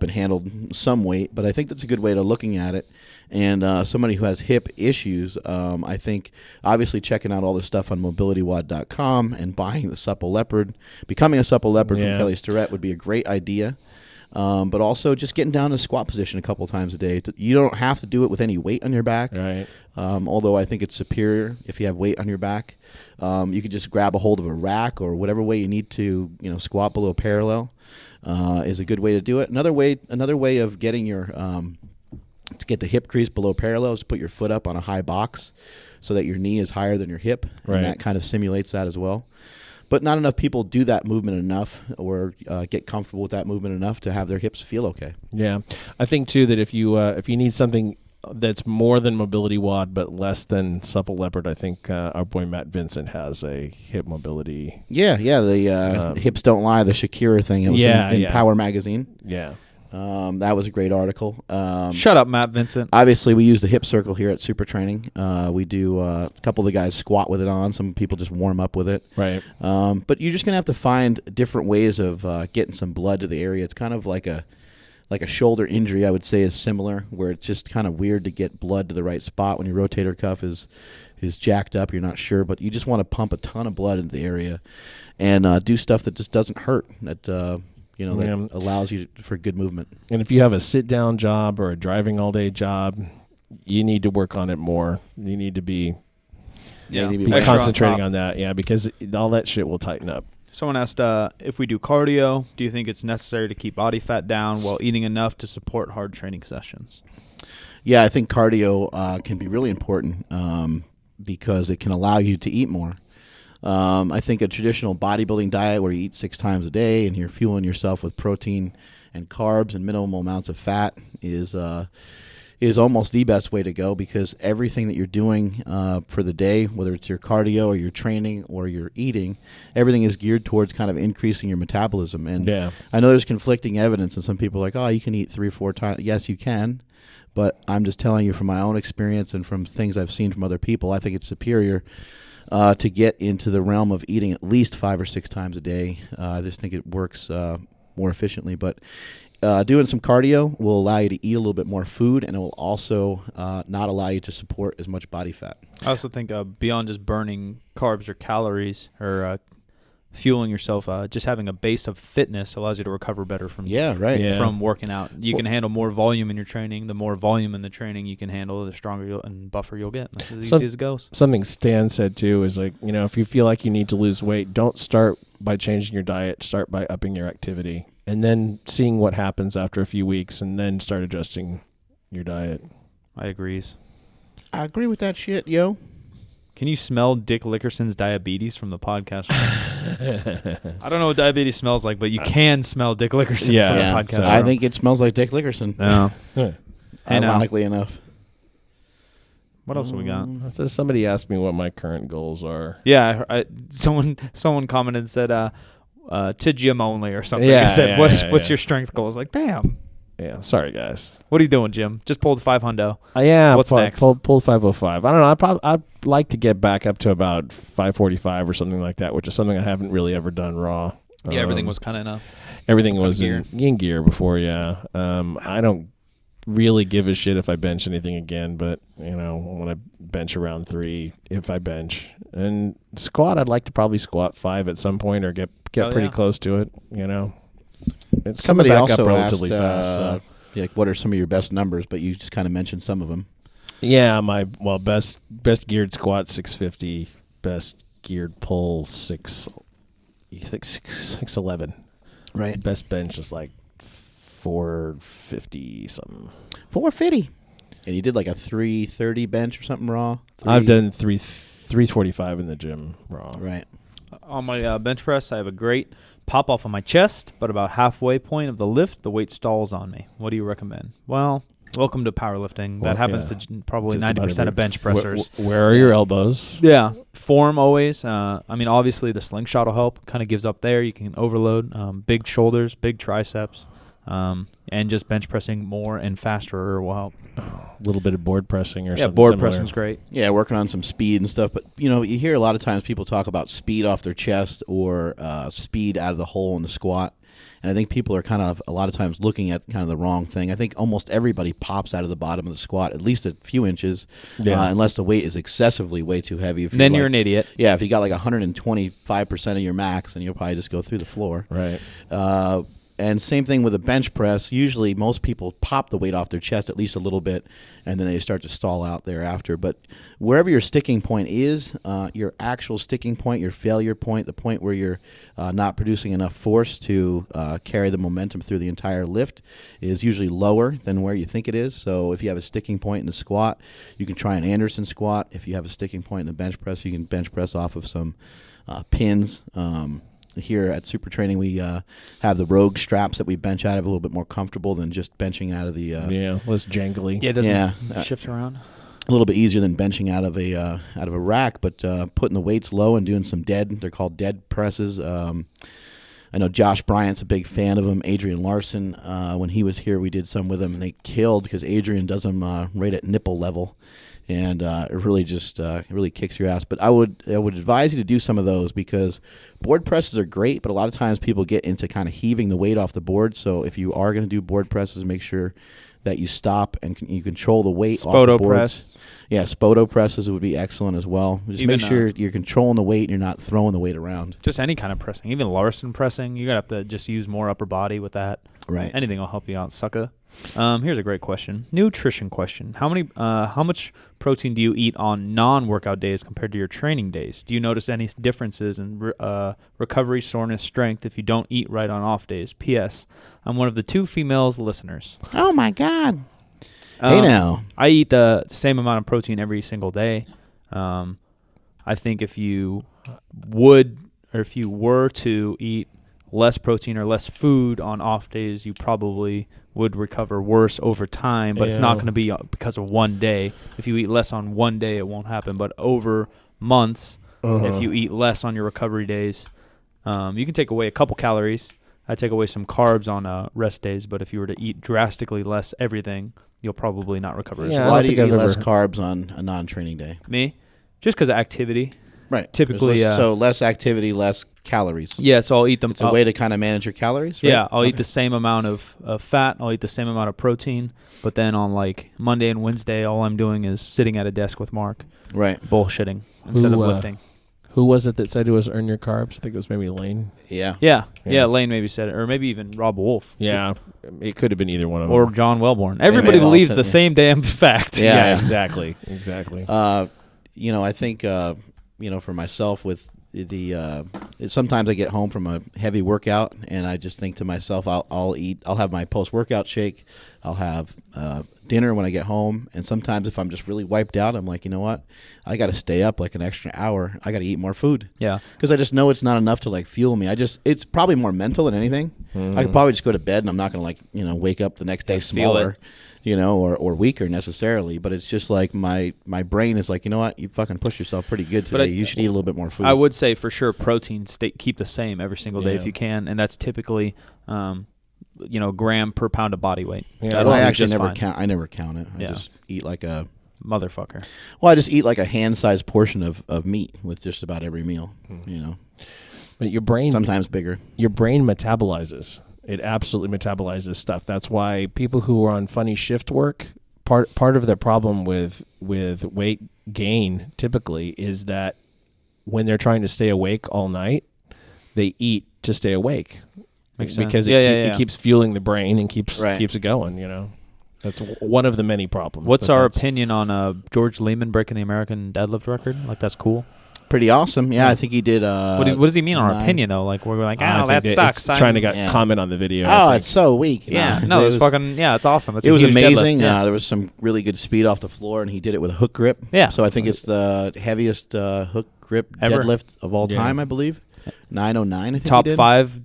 and handled some weight, but I think that's a good way of looking at it. And somebody who has hip issues, I think obviously checking out all the stuff on mobilitywod.com and buying the Supple Leopard, becoming a Supple Leopard from Kelly Starrett would be a great idea. But also just getting down to squat position a couple times a day. You don't have to do it with any weight on your back. Right. Although I think it's superior if you have weight on your back. You can just grab a hold of a rack or whatever way you need to, squat below parallel is a good way to do it. Another way of getting your to get the hip crease below parallel is to put your foot up on a high box so that your knee is higher than your hip, and that kind of simulates that as well. But not enough people do that movement enough or get comfortable with that movement enough to have their hips feel okay. Yeah. I think, too, that if you need something that's more than Mobility WOD but less than Supple Leopard, I think our boy Matt Vincent has a hip mobility. Yeah, the Hips Don't Lie, the Shakira thing. It was in Power Magazine. Yeah. That was a great article. Shut up, Matt Vincent. Obviously, we use the hip circle here at Super Training. We do a couple of the guys squat with it on. Some people just warm up with it. Right. But you're just going to have to find different ways of getting some blood to the area. It's kind of like a shoulder injury, I would say, is similar, where it's just kind of weird to get blood to the right spot when your rotator cuff is jacked up. You're not sure, but you just want to pump a ton of blood into the area and do stuff that just doesn't hurt. That allows you for good movement. And if you have a sit-down job or a driving all-day job, you need to work on it more. You need to be concentrating on that, because all that shit will tighten up. Someone asked if we do cardio, do you think it's necessary to keep body fat down while eating enough to support hard training sessions? Yeah, I think cardio can be really important because it can allow you to eat more. I think a traditional bodybuilding diet where you eat 6 times a day and you're fueling yourself with protein and carbs and minimal amounts of fat is almost the best way to go, because everything that you're doing for the day, whether it's your cardio or your training or your eating, everything is geared towards kind of increasing your metabolism. And I know there's conflicting evidence, and some people are like, you can eat 3 or 4 times. Yes, you can. But I'm just telling you from my own experience and from things I've seen from other people, I think it's superior to get into the realm of eating at least 5 or 6 times a day. I just think it works more efficiently. But doing some cardio will allow you to eat a little bit more food, and it will also not allow you to support as much body fat. I also think beyond just burning carbs or calories or fueling yourself, just having a base of fitness allows you to recover better from from working out. You can handle more volume in your training. The more volume in the training you can handle, the stronger and buffer you'll get. That's as easy as it goes. Something Stan said too is like, if you feel like you need to lose weight, don't start by changing your diet. Start by upping your activity, and then seeing what happens after a few weeks, and then start adjusting your diet. I agree with that shit, yo. Can you smell Dick Lickerson's diabetes from the podcast? I don't know what diabetes smells like, but you can smell Dick Lickerson from the podcast. So I think it smells like Dick Lickerson. No. Ironically enough. What else have we got? So somebody asked me what my current goals are. Yeah, someone commented and said to gym only or something. He said, what's your strength goal? I was like, damn. Yeah, sorry guys. What are you doing, Jim? Just pulled 500. Yeah, What's next? Pulled 505. I don't know. I'd like to get back up to about 545 or something like that, which is something I haven't really ever done raw. Yeah, everything was kind of everything was in gear before. Yeah, I don't really give a shit if I bench anything again, but I want to bench around 3 if I bench. And squat, I'd like to probably squat 5 at some point or get pretty close to it. It's Somebody coming back also up relatively asked, fast. like, what are some of your best numbers? But you just kind of mentioned some of them. Yeah, my best geared squat 650, best geared pull 611. Right. Best bench is like 450 something. 450. And you did like a 330 bench or something raw? I've done 345 in the gym raw. Right. On my bench press, I have a great pop off on my chest, but about halfway point of the lift, the weight stalls on me. What do you recommend? Well, welcome to powerlifting. That happens to probably 90% of bench pressers. Where are your elbows? Yeah, form always. Obviously the slingshot will help. Kind of gives up there. You can overload. Big shoulders, big triceps, and just bench pressing more and faster will help. A little bit of board pressing or something. Yeah, board similar. pressing's great. Yeah, working on some speed and stuff. But, you hear a lot of times people talk about speed off their chest or speed out of the hole in the squat. And I think people are kind of a lot of times looking at kind of the wrong thing. I think almost everybody pops out of the bottom of the squat at least a few inches, unless the weight is excessively way too heavy. If then you're an idiot. Yeah, if you got like 125% of your max, then you'll probably just go through the floor. Right. And same thing with a bench press. Usually most people pop the weight off their chest at least a little bit, and then they start to stall out thereafter. But wherever your sticking point is, your actual sticking point, your failure point, the point where you're not producing enough force to carry the momentum through the entire lift is usually lower than where you think it is. So if you have a sticking point in the squat, you can try an Anderson squat. If you have a sticking point in the bench press, you can bench press off of some pins. Here at Super Training, we have the Rogue straps that we bench out of, a little bit more comfortable than just benching out of the... less jangly. Yeah, it doesn't shift around. A little bit easier than benching out of a rack, but putting the weights low and doing some they're called dead presses. I know Josh Bryant's a big fan of them. Adrian Larson, when he was here, we did some with him, and they killed because Adrian does them right at nipple level. And it really just really kicks your ass. But I would advise you to do some of those because board presses are great, but a lot of times people get into kind of heaving the weight off the board. So if you are going to do board presses, make sure that you stop and you control the weight off the boards. Press. Yeah, Spoto presses would be excellent as well. Just Even, make sure you're controlling the weight and you're not throwing the weight around. Just any kind of pressing. Even Larson pressing, you're going to have to just use more upper body with that. Right. Anything will help you out, sucker. Here's a great question. Nutrition question. How much protein do you eat on non-workout days compared to your training days? Do you notice any differences in recovery, soreness, strength if you don't eat right on off days? P.S. I'm one of the 2 females listeners. Oh, my God. Hey, now. I eat the same amount of protein every single day. I think if you were to eat less protein or less food on off days, you probably would recover worse over time, but it's not going to be because of one day. If you eat less on one day, it won't happen, but over months, if you eat less on your recovery days, you can take away a couple calories. I take away some carbs on rest days, but if you were to eat drastically less everything, you'll probably not recover as well. Why do you eat less carbs on a non-training day? Me? Just because of activity. Right. Typically, so less activity, less calories. Yeah, so I'll eat them. It's a way to kind of manage your calories, right? Yeah, I'll eat the same amount of fat. I'll eat the same amount of protein. But then on like Monday and Wednesday, all I'm doing is sitting at a desk with Mark. Right. Bullshitting instead of lifting. Who was it that said to us, earn your carbs? I think it was maybe Lane. Yeah, Lane maybe said it. Or maybe even Rob Wolf. Yeah, it could have been either one of them. Or John Wellborn. Everybody believes the same damn fact. Yeah, exactly. I think, for myself with sometimes I get home from a heavy workout and I just think to myself, I'll have my post-workout shake. I'll have dinner when I get home. And sometimes if I'm just really wiped out, I'm like, you know what? I got to stay up like an extra hour. I got to eat more food. Yeah. Because I just know it's not enough to like fuel me. It's probably more mental than anything. I could probably just go to bed and I'm not going to wake up the next day smaller, or weaker necessarily. But it's just like my brain is like, you know what? You fucking pushed yourself pretty good today. You should eat a little bit more food. I would say for sure protein keep the same every single day if you can. And that's typically gram per pound of body weight. Yeah. That'll I be actually just never fine. count. I never count it. I Yeah. just eat like a. Motherfucker. Well, I just eat like a hand-sized portion of meat with just about every meal. But your brain Sometimes bigger. your brain metabolizes. It absolutely metabolizes stuff. That's why people who are on funny shift work, part of the problem with weight gain typically is that when they're trying to stay awake all night, they eat to stay awake. Makes sense. Because Yeah, it keeps fueling the brain and keeps it going, That's one of the many problems. What's but our that's- opinion on George Lehman breaking the American deadlift record? Like, that's cool. Pretty awesome. Yeah, I think he did. What does he mean on our 9. opinion, though? Like, we're like, I oh, think that sucks. it's trying to comment on the video. Oh, it's so weak. Yeah, No, it's fucking, it's awesome. It's It a was huge amazing. deadlift. Yeah. There was some really good speed off the floor, and he did it with a hook grip. Yeah. So I think it's the heaviest hook grip Ever. deadlift of all Yeah. time, I believe. 909, I think Top he did. 5,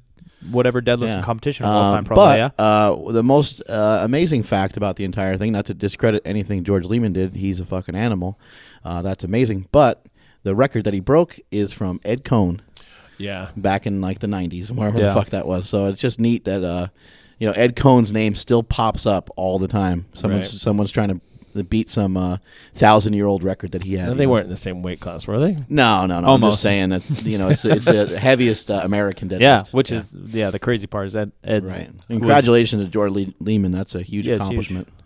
whatever deadlifts in competition of all time, probably, but the most amazing fact about the entire thing, not to discredit anything George Lehman did, he's a fucking animal. That's amazing. But the record that he broke is from Ed Cohn. Yeah. Back in like the 90s, wherever the fuck that was. So it's just neat that Ed Cohn's name still pops up all the time. Someone's trying to beat some 1,000-year-old record that he had. No, they weren't in the same weight class, were they? No. Almost. I'm just saying that it's the heaviest American deadlift. Yeah, which is the crazy part is Ed's right. Congratulations to George Lehman. That's a huge Yeah, it's accomplishment. huge.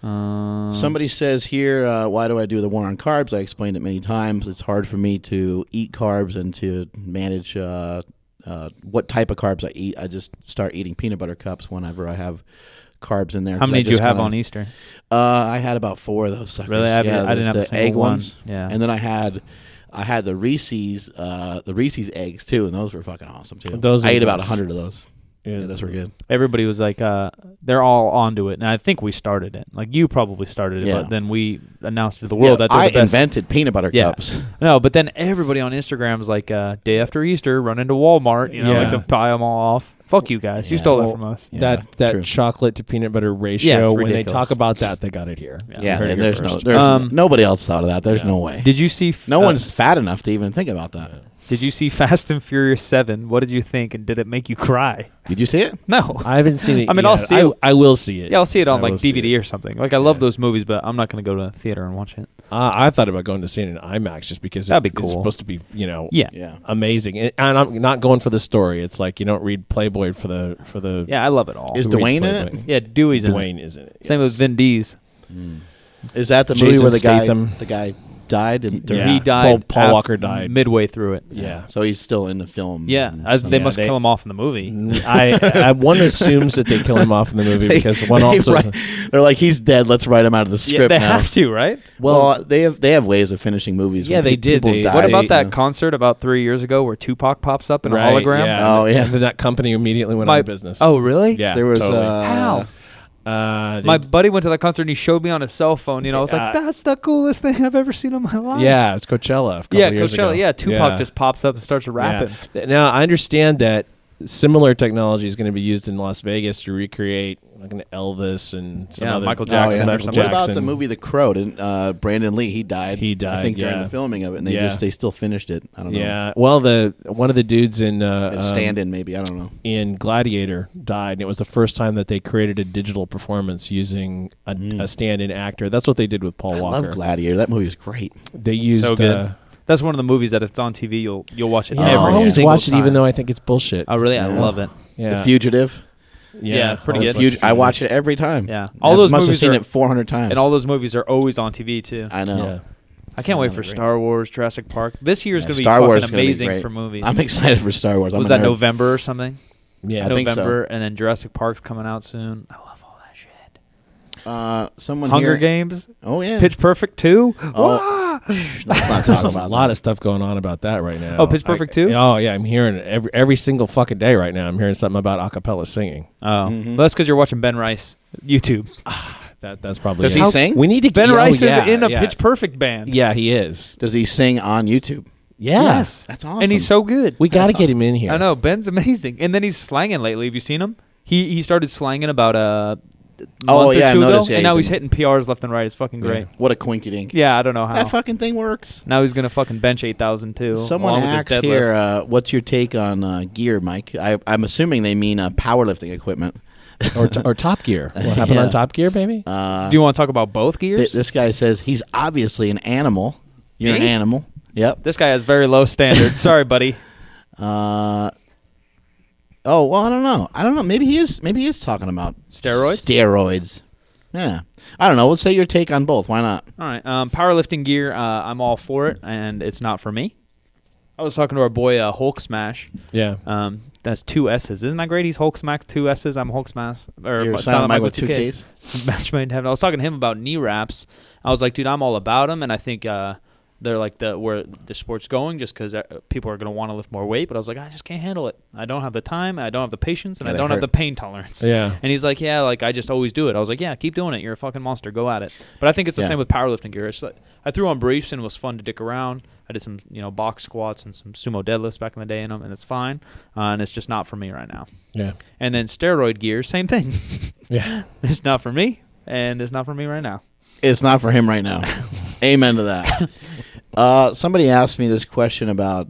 Somebody says here, why do I do the war on carbs? I explained it many times. It's hard for me to eat carbs and to manage what type of carbs I eat. I just start eating peanut butter cups whenever I have carbs in there. How many did you have on Easter? I had about 4 of those suckers. Really? I didn't have a the single egg one. ones. Yeah. And then I had the Reese's eggs too, and those were fucking awesome too. Those I are ate the about best. 100 of those. Yeah. Yeah, those were good. Everybody was like, they're all onto it, and I think we started it. Like, you probably started it, Yeah. but then we announced to the world that they're I the best. invented peanut butter Yeah. cups. No, but then everybody on Instagram was like, day after Easter, run into Walmart, like to buy them all off. Fuck you guys, you Yeah. stole Well, that from us. Yeah, that true. chocolate to peanut butter Yeah, ratio, it's when they ridiculous. talk about that, they got it here. Yeah, heard it and here there's first. nobody else thought of that. There's no way. Did you see? No one's fat enough to even think about that. Did you see Fast and Furious 7? What did you think, and did it make you cry? Did you see it? No. I haven't seen it. I mean, yet. I'll see it. I will see it. Yeah, I'll see it on I like will see DVD it. or something. Like, I love those movies, but I'm not going to go to the theater and watch it. I thought about going to see it in IMAX just because That'd be it's cool. supposed to be, Yeah. Yeah. amazing. And I'm not going for the story. It's like you don't read Playboy for the. Yeah, I love it all. Is who reads Dwayne in Playboy. it? Yeah, Dewey's in it. Dwayne is in it. Same yes. with Vin Diesel. Is that the movie Jason where Statham. the guy died? And Yeah. He died. Paul Walker died. midway through it. Yeah. So he's still in the film. Yeah, and they stuff. must kill him off in the movie. One assumes that they kill him off in the movie because one also. They're like, he's dead. Let's write him out of the script Yeah, they now. have to, right? Well, they have ways of finishing movies. Yeah, when they did. people They- die, What about that you know. concert about 3 years ago where Tupac pops up in a Right, hologram? Yeah. Oh, yeah. And then that company immediately went out of business. Oh, really? Yeah. There was totally. How? They- My buddy went to that concert and he showed me on his cell phone. I was like, Uh, "That's the coolest thing I've ever seen in my life." yeah, it's Coachella. A couple yeah, years ago. Coachella. Yeah, Tupac just pops up and starts rapping. Yeah. Now I understand that similar technology is going to be used in Las Vegas to recreate like an Elvis and some Yeah, other Michael Oh, Jackson yeah. or What something. about the movie The Crow? Didn't Brandon Lee? He died. He died, I think during yeah. the filming of it, and they Yeah. they still finished it. I don't know. Yeah. Well, one of the dudes in Stand-in maybe. I don't know. in Gladiator died, and it was the first time that they created a digital performance using a stand-in actor. That's what they did with Paul I Walker. love Gladiator. That movie is great. They used. So good. That's one of the movies that if it's on TV, you'll watch it Yeah, every I always single watch it, time. even though I think it's bullshit. Oh, really? I Yeah. love it. Yeah. The Fugitive. Yeah, pretty I good. always I watch it every time. Yeah. All those must movies have seen are- it 400 times. And all those movies are always on TV too. I know. Yeah. I can't wait for great. Star Wars, Jurassic Park. This year is Yeah, going to be Star Wars fucking is gonna be amazing great. for movies. I'm excited for Star Wars. Was that November or something? Yeah. I think so. November, and then Jurassic Park's coming out soon. I love all that shit. Someone Hunger here. Games, Oh yeah. Pitch Perfect 2. Oh. Let's not talk There's about a lot of stuff going on about that right now. Oh, Pitch Perfect 2? Oh, yeah. I'm hearing it every single fucking day right now. I'm hearing something about a cappella singing. Oh, well, that's because you're watching Ben Rice YouTube. That's probably Does it. he sing? We need to Ben oh, Rice yeah, is in a yeah. Pitch Perfect band. Yeah, he is. Does he sing on YouTube? Yeah. Yes, That's awesome. and he's so good. We got to That's get him in here. I know Ben's amazing, and then he's slanging lately. Have you seen him? He started slanging about month or two ago, noticed, and now he's hitting PRs left and right. It's fucking great. What a quinky dink. Yeah, I don't know how. That fucking thing works. Now he's gonna fucking bench 8,000 too. Someone along with his asks deadlift. here, what's your take on gear, Mike? I'm assuming they mean powerlifting equipment. or Top Gear. What happened on Top Gear, baby? Do you want to talk about both gears? This guy says he's obviously an animal. You're an Me? animal. Yep. This guy has very low standards. Sorry, buddy. Oh well, I don't know. Maybe he is talking about Steroids. Yeah. I don't know. Let's say your take on both. Why not? All right. Powerlifting gear, I'm all for it, and it's not for me. I was talking to our boy Hulk Smash. Yeah. That's 2 S's. Isn't that great? He's Hulk Smash, 2 S's. I'm Hulk Smash. You're Silent Mike with 2 Ks. Match made in heaven. I was talking to him about knee wraps. I was like, dude, I'm all about them, and I think they're like where the sport's going, just because people are going to want to lift more weight. But I was like, I just can't handle it. I don't have the time, I don't have the patience, and I don't have the pain tolerance. Yeah. And he's like, yeah, like I just always do it. I was like, yeah, keep doing it. You're a fucking monster. Go at it. But I think it's the same with powerlifting gear. It's like, I threw on briefs and it was fun to dick around. I did some, box squats and some sumo deadlifts back in the day in them, and it's fine. And it's just not for me right now. Yeah. And then steroid gear, same thing. Yeah. It's not for me, and it's not for me right now. It's not for him right now. Amen to that. Somebody asked me this question about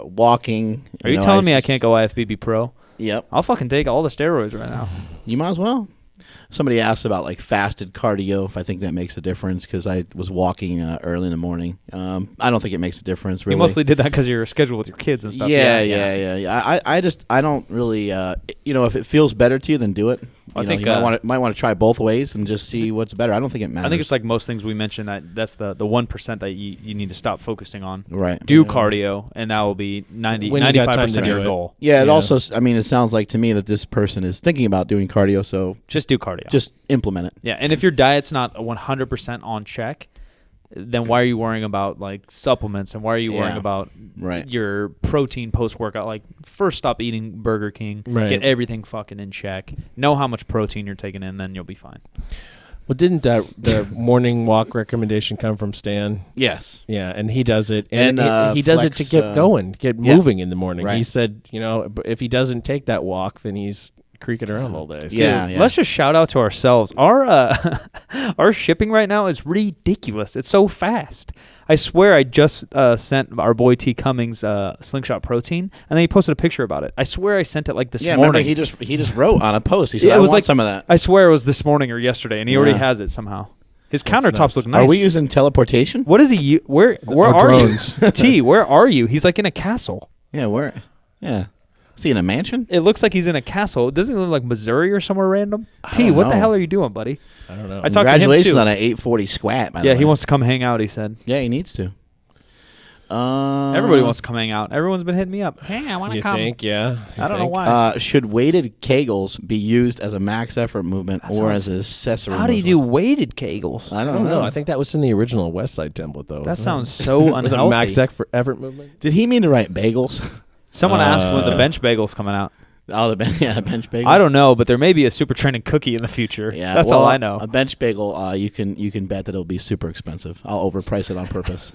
walking. Are you telling me I can't go IFBB Pro? Yep. I'll fucking take all the steroids right now. You might as well. Somebody asked about like fasted cardio, if I think that makes a difference, because I was walking early in the morning. I don't think it makes a difference, really. You mostly did that because you're scheduled with your kids and stuff. Yeah. I don't really, if it feels better to you, then do it. I think you might want to try both ways and just see what's better. I don't think it matters. I think it's like most things we mentioned, that's the 1% that you need to stop focusing on. Right. Do cardio, and that will be 95% of your goal. Yeah, it also, it sounds like to me that this person is thinking about doing cardio, so just do cardio. Just implement it. Yeah, and if your diet's not 100% on check, then why are you worrying about like supplements, and why are you worrying about your protein post-workout? Like, first stop eating Burger King, get everything fucking in check, know how much protein you're taking in, then you'll be fine. Well, didn't the morning walk recommendation come from Stan? Yes. Yeah, and he does it, and he does it to Flex, get going, get moving in the morning. Right. He said, if he doesn't take that walk, then he's creaking around all day. So Yeah. Let's just shout out to ourselves. Our shipping right now is ridiculous. It's so fast. I swear I just sent our boy T. Cummings Slingshot Protein, and then he posted a picture about it. I swear I sent it like this morning. Remember he just wrote on a post. He said, I want some of that. I swear it was this morning or yesterday, and he already has it somehow. His countertops look nice. Are we using teleportation? What is he? Where are drones. you? T, where are you? He's like in a castle. Yeah, where? Yeah. Is he in a mansion? It looks like he's in a castle. Doesn't he live like Missouri or somewhere random? T, what the hell are you doing, buddy? I don't know. I talked to him Congratulations too. on an 840 squat, by the way. Yeah, he wants to come hang out, he said. Yeah, he needs to. Everybody wants to come hang out. Everyone's been hitting me up. Hey, I want to come. You think? Yeah. I don't know why. Should weighted Kegels be used as a max effort movement or as an accessory How do you do weighted Kegels? I I don't know. I think that was in the original Westside template, though. That sounds so unhealthy. Was it a max effort movement? Did he mean to write bagels? Someone asked when the bench bagel's coming out. Oh, the bench bagel. I don't know, but there may be a super training cookie in the future. Yeah, that's all I know. A bench bagel, you can bet that it'll be super expensive. I'll overprice it on purpose,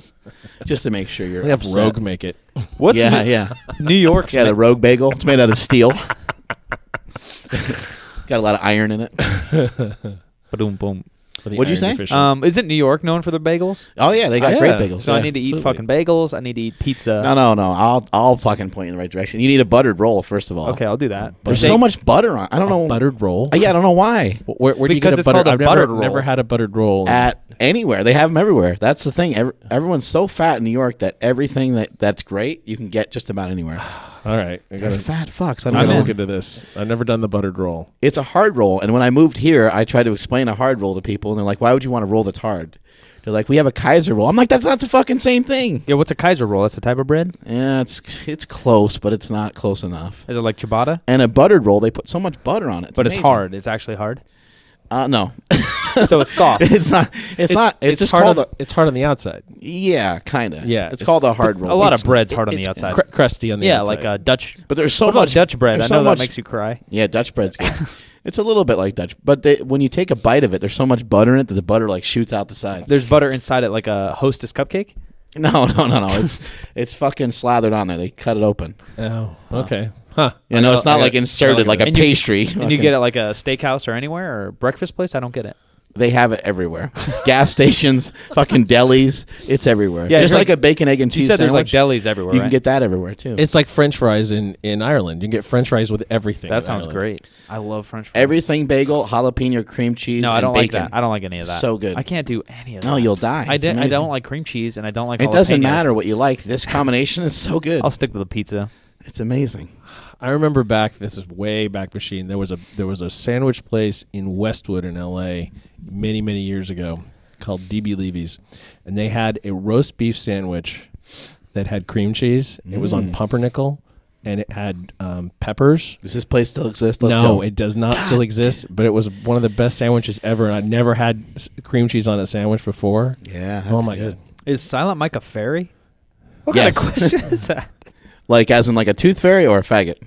just to make sure you're. They have upset. Rogue make it. What's Yeah. New York's Yeah, the Rogue bagel. It's made out of steel. Got a lot of iron in it. Boom, boom. What'd you say? Isn't New York known for their bagels? Oh yeah, they got great bagels. So I need to eat fucking bagels. I need to eat pizza. No. I'll fucking point you in the right direction. You need a buttered roll first of all. Okay, I'll do that. There's so much butter on. I don't know. Buttered roll? Yeah, I don't know why. Where do you Because get a it's buttered? called a buttered roll. Never had a buttered roll. At anywhere, they have them everywhere. That's the thing. Everyone's so fat in New York that everything that's great you can get just about anywhere. All right, They're fat fucks. I'm gonna look into this. I've never done the buttered roll. It's a hard roll, and when I moved here, I tried to explain a hard roll to people, and they're like, "Why would you want a roll that's hard?" They're like, "We have a Kaiser roll." I'm like, "That's not the fucking same thing." Yeah, what's a Kaiser roll? That's the type of bread? Yeah, it's close, but it's not close enough. Is it like ciabatta? And a buttered roll, they put so much butter on it. But amazing. it's hard. It's actually hard. No. So it's soft. It's not. It's not. It's just hard. called. It's hard on the outside. Yeah, kind of. Yeah, it's called a hard roll. A lot of bread's hard on the outside. Crusty on the outside. Like a Dutch. But there's so What about much Dutch bread? I there's know so that much- makes you cry. Yeah, Dutch bread's good. It's a little bit like Dutch, but when you take a bite of it, there's so much butter in it that the butter like shoots out the sides. There's butter inside it like a Hostess cupcake? No. It's fucking slathered on there. They cut it open. Oh, okay. Huh. You know, it's not like inserted like a And you- pastry. And you get it like a steakhouse or anywhere or breakfast place? I don't get it. They have it everywhere. Gas stations, fucking delis. It's everywhere. Yeah, Just it's like a bacon, egg, and You cheese said there's like sandwich. delis everywhere, You right? can get that everywhere, too. It's like French fries in Ireland. You can get French fries with everything. That in sounds Ireland. great. I love French fries. Everything bagel, jalapeno, cream cheese, No, I and don't like bacon. that. I don't like any of that. So good. I can't do any of that. No, you'll die. I It's don't amazing. like cream cheese, and I don't like It doesn't jalapenos. matter what you like. This combination is so good. I'll stick to the pizza. It's amazing. I remember back. This is way back machine. There was a sandwich place in Westwood in L.A. many years ago called DB Levy's, and they had a roast beef sandwich that had cream cheese. It was on pumpernickel, and it had peppers. Does this place still exist? Let's No, go. it does not still exist, but it was one of the best sandwiches ever, and I'd never had cream cheese on a sandwich before. Yeah. That's Oh my good. God. Is Silent Mike a fairy? What Yes. kind of question is that? Like as in like a tooth fairy or a faggot?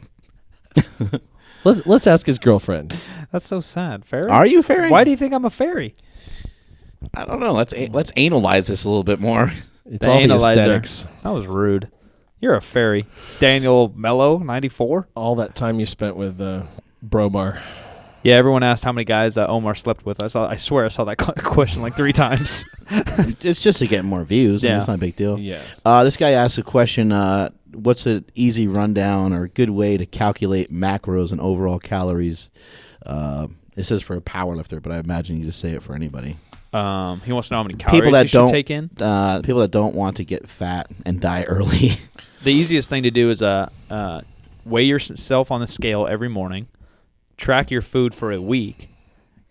Let's ask his girlfriend. That's so sad. Fairy? Are you a fairy? Why do you think I'm a fairy? I don't know. Let's analyze this a little bit more. It's The all the analyzer. aesthetics. That was rude. You're a fairy. Daniel Mello, 94. All that time you spent with Brobar. Yeah, everyone asked how many guys Omar slept with. I swear I saw that question like 3 times. It's just to get more views. Yeah. It's not a big deal. Yeah. This guy asked a question. What's an easy rundown or a good way to calculate macros and overall calories? It says for a powerlifter, but I imagine you just say it for anybody. He wants to know how many calories People that you should don't take in. People that don't want to get fat and die early. The easiest thing to do is weigh yourself on the scale every morning, track your food for a week.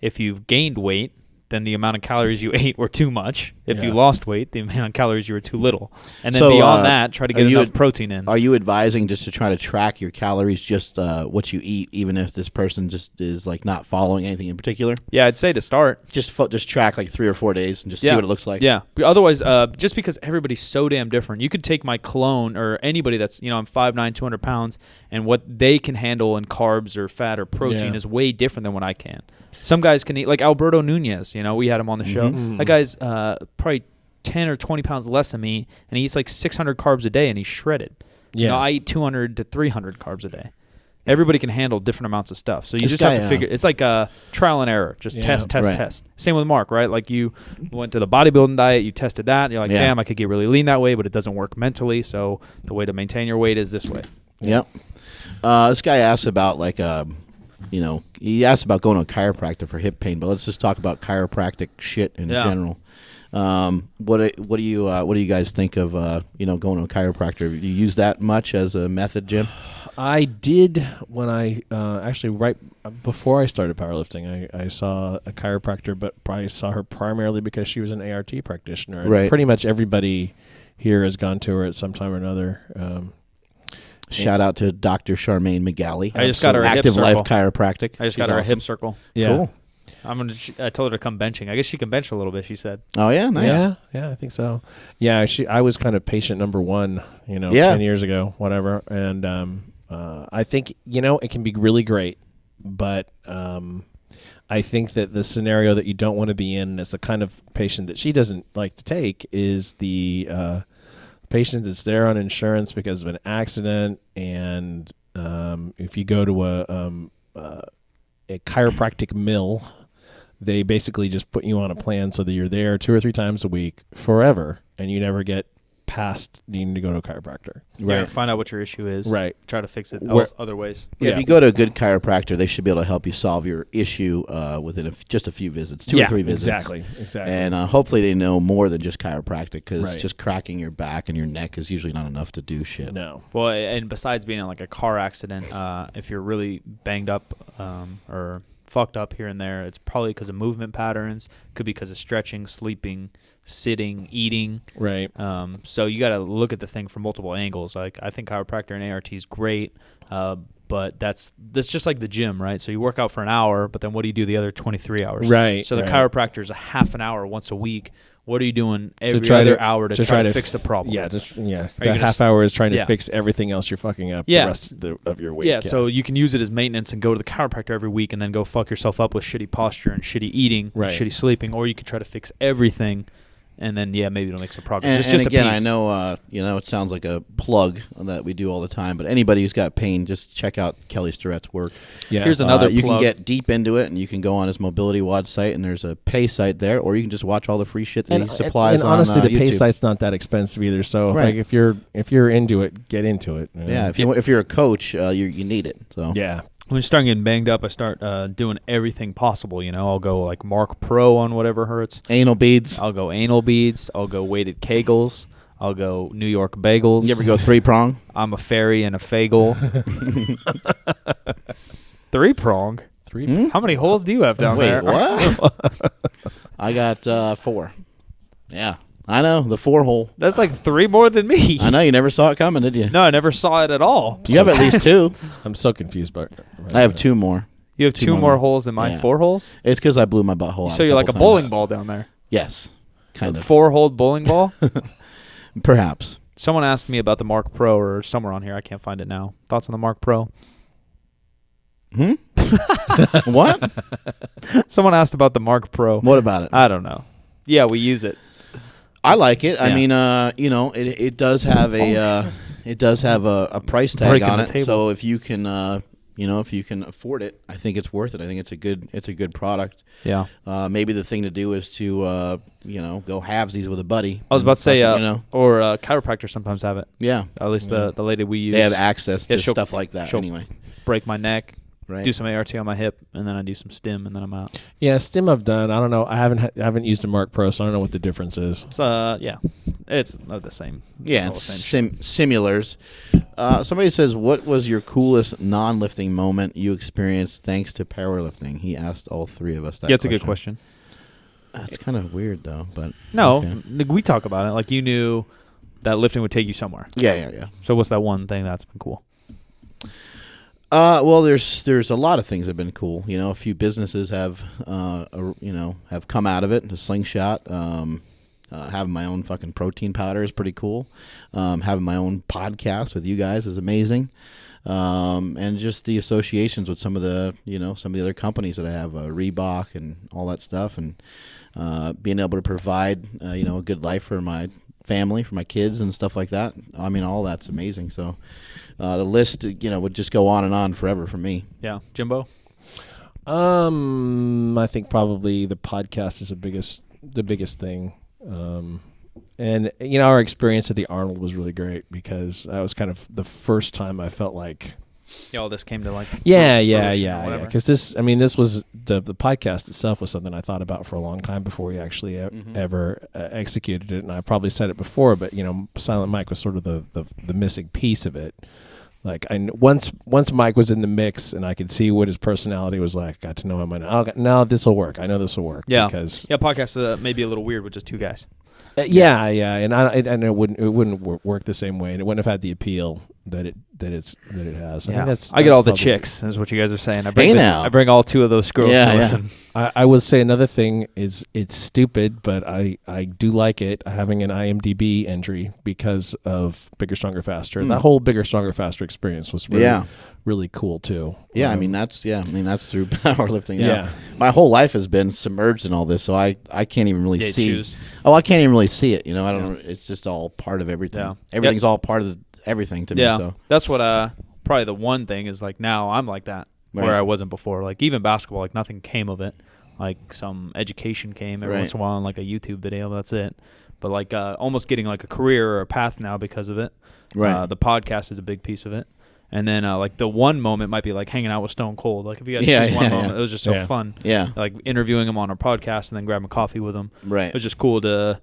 If you've gained weight, then the amount of calories you ate were too much. If you Yeah. lost weight, the amount of calories you were too little. And then So, beyond that, try to are get you enough ad- protein in. Are you advising just to try to track your calories, just what you eat, even if this person just is like not following anything in particular? Yeah, I'd say to start. Just track like 3 or 4 days and just see Yeah. what it looks like. Yeah. But otherwise, just because everybody's so damn different, you could take my clone or anybody that's, I'm 5'9", 200 pounds, and what they can handle in carbs or fat or protein Yeah. is way different than what I can. Some guys can eat, like Alberto Nunez, we had him on the show. Mhm. That guy's probably 10 or 20 pounds less than me, and he eats like 600 carbs a day, and he's shredded. Yeah. I eat 200 to 300 carbs a day. Everybody can handle different amounts of stuff. So you This just have guy, to figure. It's like trial and error. Just Yeah. test. Right. Same with Mark, right? Like you went to the bodybuilding diet, you tested that, and you're like, Yeah. damn, I could get really lean that way, but it doesn't work mentally. So the way to maintain your weight is this way. Yep. This guy asked about like he asked about going to a chiropractor for hip pain, but let's just talk about chiropractic shit in Yeah. general. What do you guys think of going to a chiropractor? Do you use that much as a method, Jim? I did when I actually right before I started powerlifting. I saw a chiropractor, but I saw her primarily because she was an ART practitioner. And Right. Pretty much everybody here has gone to her at some time or another. Shout out to Dr. Charmaine McGalley. I just got her a hip Active Life circle. Chiropractic. I just She's got her a awesome. hip circle. Yeah. Cool. I told her to come benching. I guess she can bench a little bit. She said. Oh yeah, nice. Yeah, I think so. Yeah, I was kind of patient number 1, Yeah. 10 years ago, whatever. And I think, it can be really great, but I think that the scenario that you don't want to be in, and it's the kind of patient that she doesn't like to take, is the patient that's there on insurance because of an accident, and if you go to a chiropractic mill, they basically just put you on a plan so that you're there 2 or 3 times a week forever, and you never get past needing to go to a chiropractor. Yeah, Right. find out what your issue is. Right. Try to fix it Where- other ways. Yeah, Yeah. if you go to a good chiropractor, they should be able to help you solve your issue within just a few visits, 2 or 3 visits. Exactly. And hopefully they know more than just chiropractic, because Right. just cracking your back and your neck is usually not enough to do shit. No. Well, and besides being in like a car accident, if you're really banged up or fucked up here and there, it's probably because of movement patterns. Could be because of stretching, sleeping, sitting, eating. Right. So you got to look at the thing from multiple angles. Like I think chiropractor and ART is great, but that's just like the gym, right? So you work out for an hour, but then what do you do the other 23 hours? Right. So the right. chiropractor is a half an hour once a week. What are you doing every try other to- hour to try to fix the problem? Yeah, with? that gonna half hour is trying to yeah. fix everything else you're fucking up Yeah. the rest of your week. Yeah, so you can use it as maintenance and go to the chiropractor every week and then go fuck yourself up with shitty posture and shitty eating, Right. and shitty sleeping, or you could try to fix everything and then maybe it'll make some progress. And, It's just again, a piece. I know it sounds like a plug that we do all the time, but anybody who's got pain, just check out Kelly Starrett's work. Yeah. Here's another You plug. can get deep into it, and you can go on his Mobility WOD site, and there's a pay site there, or you can just watch all the free shit that he supplies and honestly, on the pay YouTube. site's not that expensive either. So Right. like if you're into it, get into it. Yeah, if you're a coach, you need it. So Yeah. When you start getting banged up, I start doing everything possible. I'll go like Mark Pro on whatever hurts. anal beads. I'll go anal beads. I'll go weighted Kegels. I'll go New York bagels. You ever go 3-prong? I'm a fairy and a fagel. 3-prong. How many holes do you have down Wait, there? what? I got 4. Yeah, I know the 4-hole. That's like 3 more than me. I know you never saw it coming, did you? No, I never saw it at all. You have at least 2. I'm so confused by it. I have 2 more. You have 2 2 more more than- holes than mine. yeah. 4 holes. It's because I blew my butthole out. So you're like a couple bowling times. ball down there. Yes, kind of. 4-hole bowling ball. Perhaps. Someone asked me about the Mark Pro, or somewhere on here. I can't find it now. Thoughts on the Mark Pro? What? Someone asked about the Mark Pro. What about it? I don't know. Yeah, we use it. I like it. I Yeah. mean, it does have a price tag Breaking on the it. table. So if you can, if you can afford it, I think it's worth it. I think it's a good product. Yeah. Maybe the thing to do is to go halvesies with a buddy. I was about to say, fucking, or chiropractors sometimes have it. yeah, At least the lady we use. they have access to she'll- stuff like that. she'll Anyway, break my neck, right? do some ART on my hip, and then I do some stim, and then I'm out. Yeah, stim I've done. I don't know. I haven't used a Mark Pro, so I don't know what the difference is. So it's not the same. Yeah, all the same. similars. Somebody says, "What was your coolest non-lifting moment you experienced thanks to powerlifting?" He asked all 3 of us that. Yeah, it's a good question. That's kind of weird, though. But No, okay. we talk about it. Like you knew that lifting would take you somewhere. Yeah. So what's that one thing that's been cool? Well, there's a lot of things that have been cool. A few businesses have have come out of it. The Slingshot, having my own fucking protein powder is pretty cool. Having my own podcast with you guys is amazing. And just the associations with some of the other companies that I have, Reebok and all that stuff, and being able to provide a good life for my family, for my kids and stuff like that. I mean, all that's amazing. So the list, would just go on and on forever for me. Yeah, Jimbo. I think probably the podcast is the biggest thing. And our experience at the Arnold was really great because that was kind of the first time I felt like All this came to like. yeah. Whatever. Because this was the podcast itself was something I thought about for a long time before we actually ever executed it. And I probably said it before, but Silent Mike was sort of the missing piece of it. Like once Mike was in the mix and I could see what his personality was like, got to know him. And no, this will work. I know this will work. Yeah. Because Podcast may be a little weird with just 2 guys. yeah, and it wouldn't work the same way, and it wouldn't have had the appeal that it has. I think that's I get all the probably- chicks, is what you guys are saying. I now. bring all 2 of those girls Yeah, to yeah. listen. I would say another thing is it's stupid, but I do like it having an IMDb entry because of Bigger, Stronger, Faster. That whole Bigger, Stronger, Faster experience was really cool too. Yeah, I mean that's through powerlifting. Yeah. My whole life has been submerged in all this, so I can't even really see. choose. Oh, I can't even really see it. I don't know. It's just all part of everything. Yeah. Everything's all part of everything to me. Yeah, So that's what probably the one thing is like now I'm like that Right. where I wasn't before. Like even basketball, like nothing came of it. Like some education came every Right. once in a while on like a YouTube video. That's it. But like almost getting like a career or a path now because of it. Right. The podcast is a big piece of it. And then like the one moment might be like hanging out with Stone Cold. Like if you had to choose one moment, it was just so fun. Yeah. Like interviewing him on our podcast and then grabbing coffee with him. Right. It was just cool to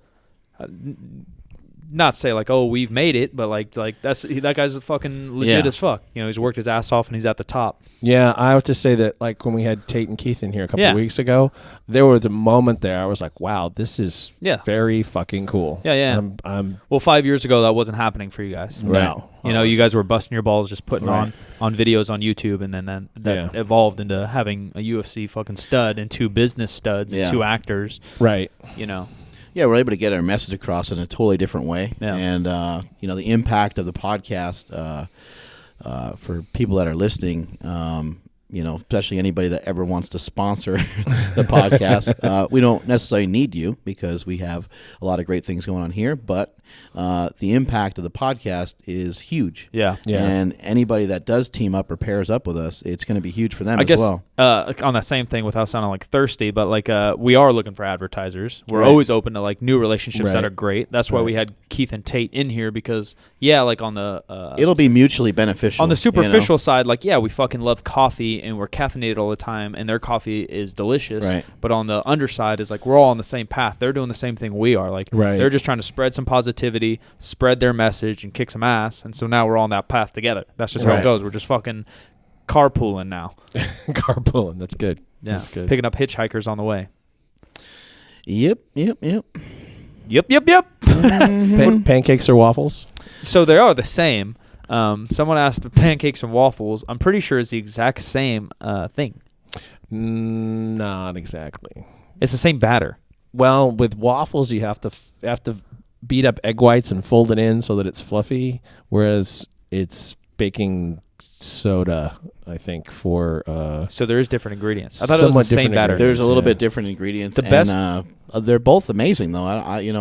not say like, oh, we've made it, but like that guy's fucking legit Yeah. as fuck. He's worked his ass off and he's at the top. Yeah, I have to say that like when we had Tate and Keith in here a couple of weeks ago, there was a moment there I was like, wow, this is very fucking cool. Yeah. I'm Well, 5 years ago that wasn't happening for you guys. no. You guys were busting your balls just putting Right. on videos on YouTube, and then that evolved into having a UFC fucking stud and 2 business studs and 2 actors. Right. Yeah, we're able to get our message across in a totally different way. Yeah. And, the impact of the podcast for people that are listening, especially anybody that ever wants to sponsor the podcast. We don't necessarily need you because we have a lot of great things going on here, but the impact of the podcast is huge. Yeah. And anybody that does team up or pairs up with us, it's going to be huge for them I as guess, well. On that same thing, without sounding like thirsty, but like we are looking for advertisers. We're always open to like new relationships that are great. That's why we had Keith and Tate in here because like on the it'll be mutually beneficial. On the superficial side, like we fucking love coffee and we're caffeinated all the time, and their coffee is delicious. Right. But on the underside is like we're all on the same path. They're doing the same thing we are. Like they're just trying to spread some positivity, spread their message, and kick some ass. And so now we're all on that path together. That's just how it goes. We're just fucking carpooling now. Carpooling. That's good. Yeah. That's good. Picking up hitchhikers on the way. Yep. Pancakes or waffles? So they are the same. Someone asked if pancakes and waffles. I'm pretty sure it's the exact same thing. Not exactly. It's the same batter. Well, with waffles, you have to beat up egg whites and fold it in so that it's fluffy, whereas it's baking soda, I think, for so there is different ingredients. I thought it was the same batter. There's a little bit different ingredients. The best, they're both amazing though.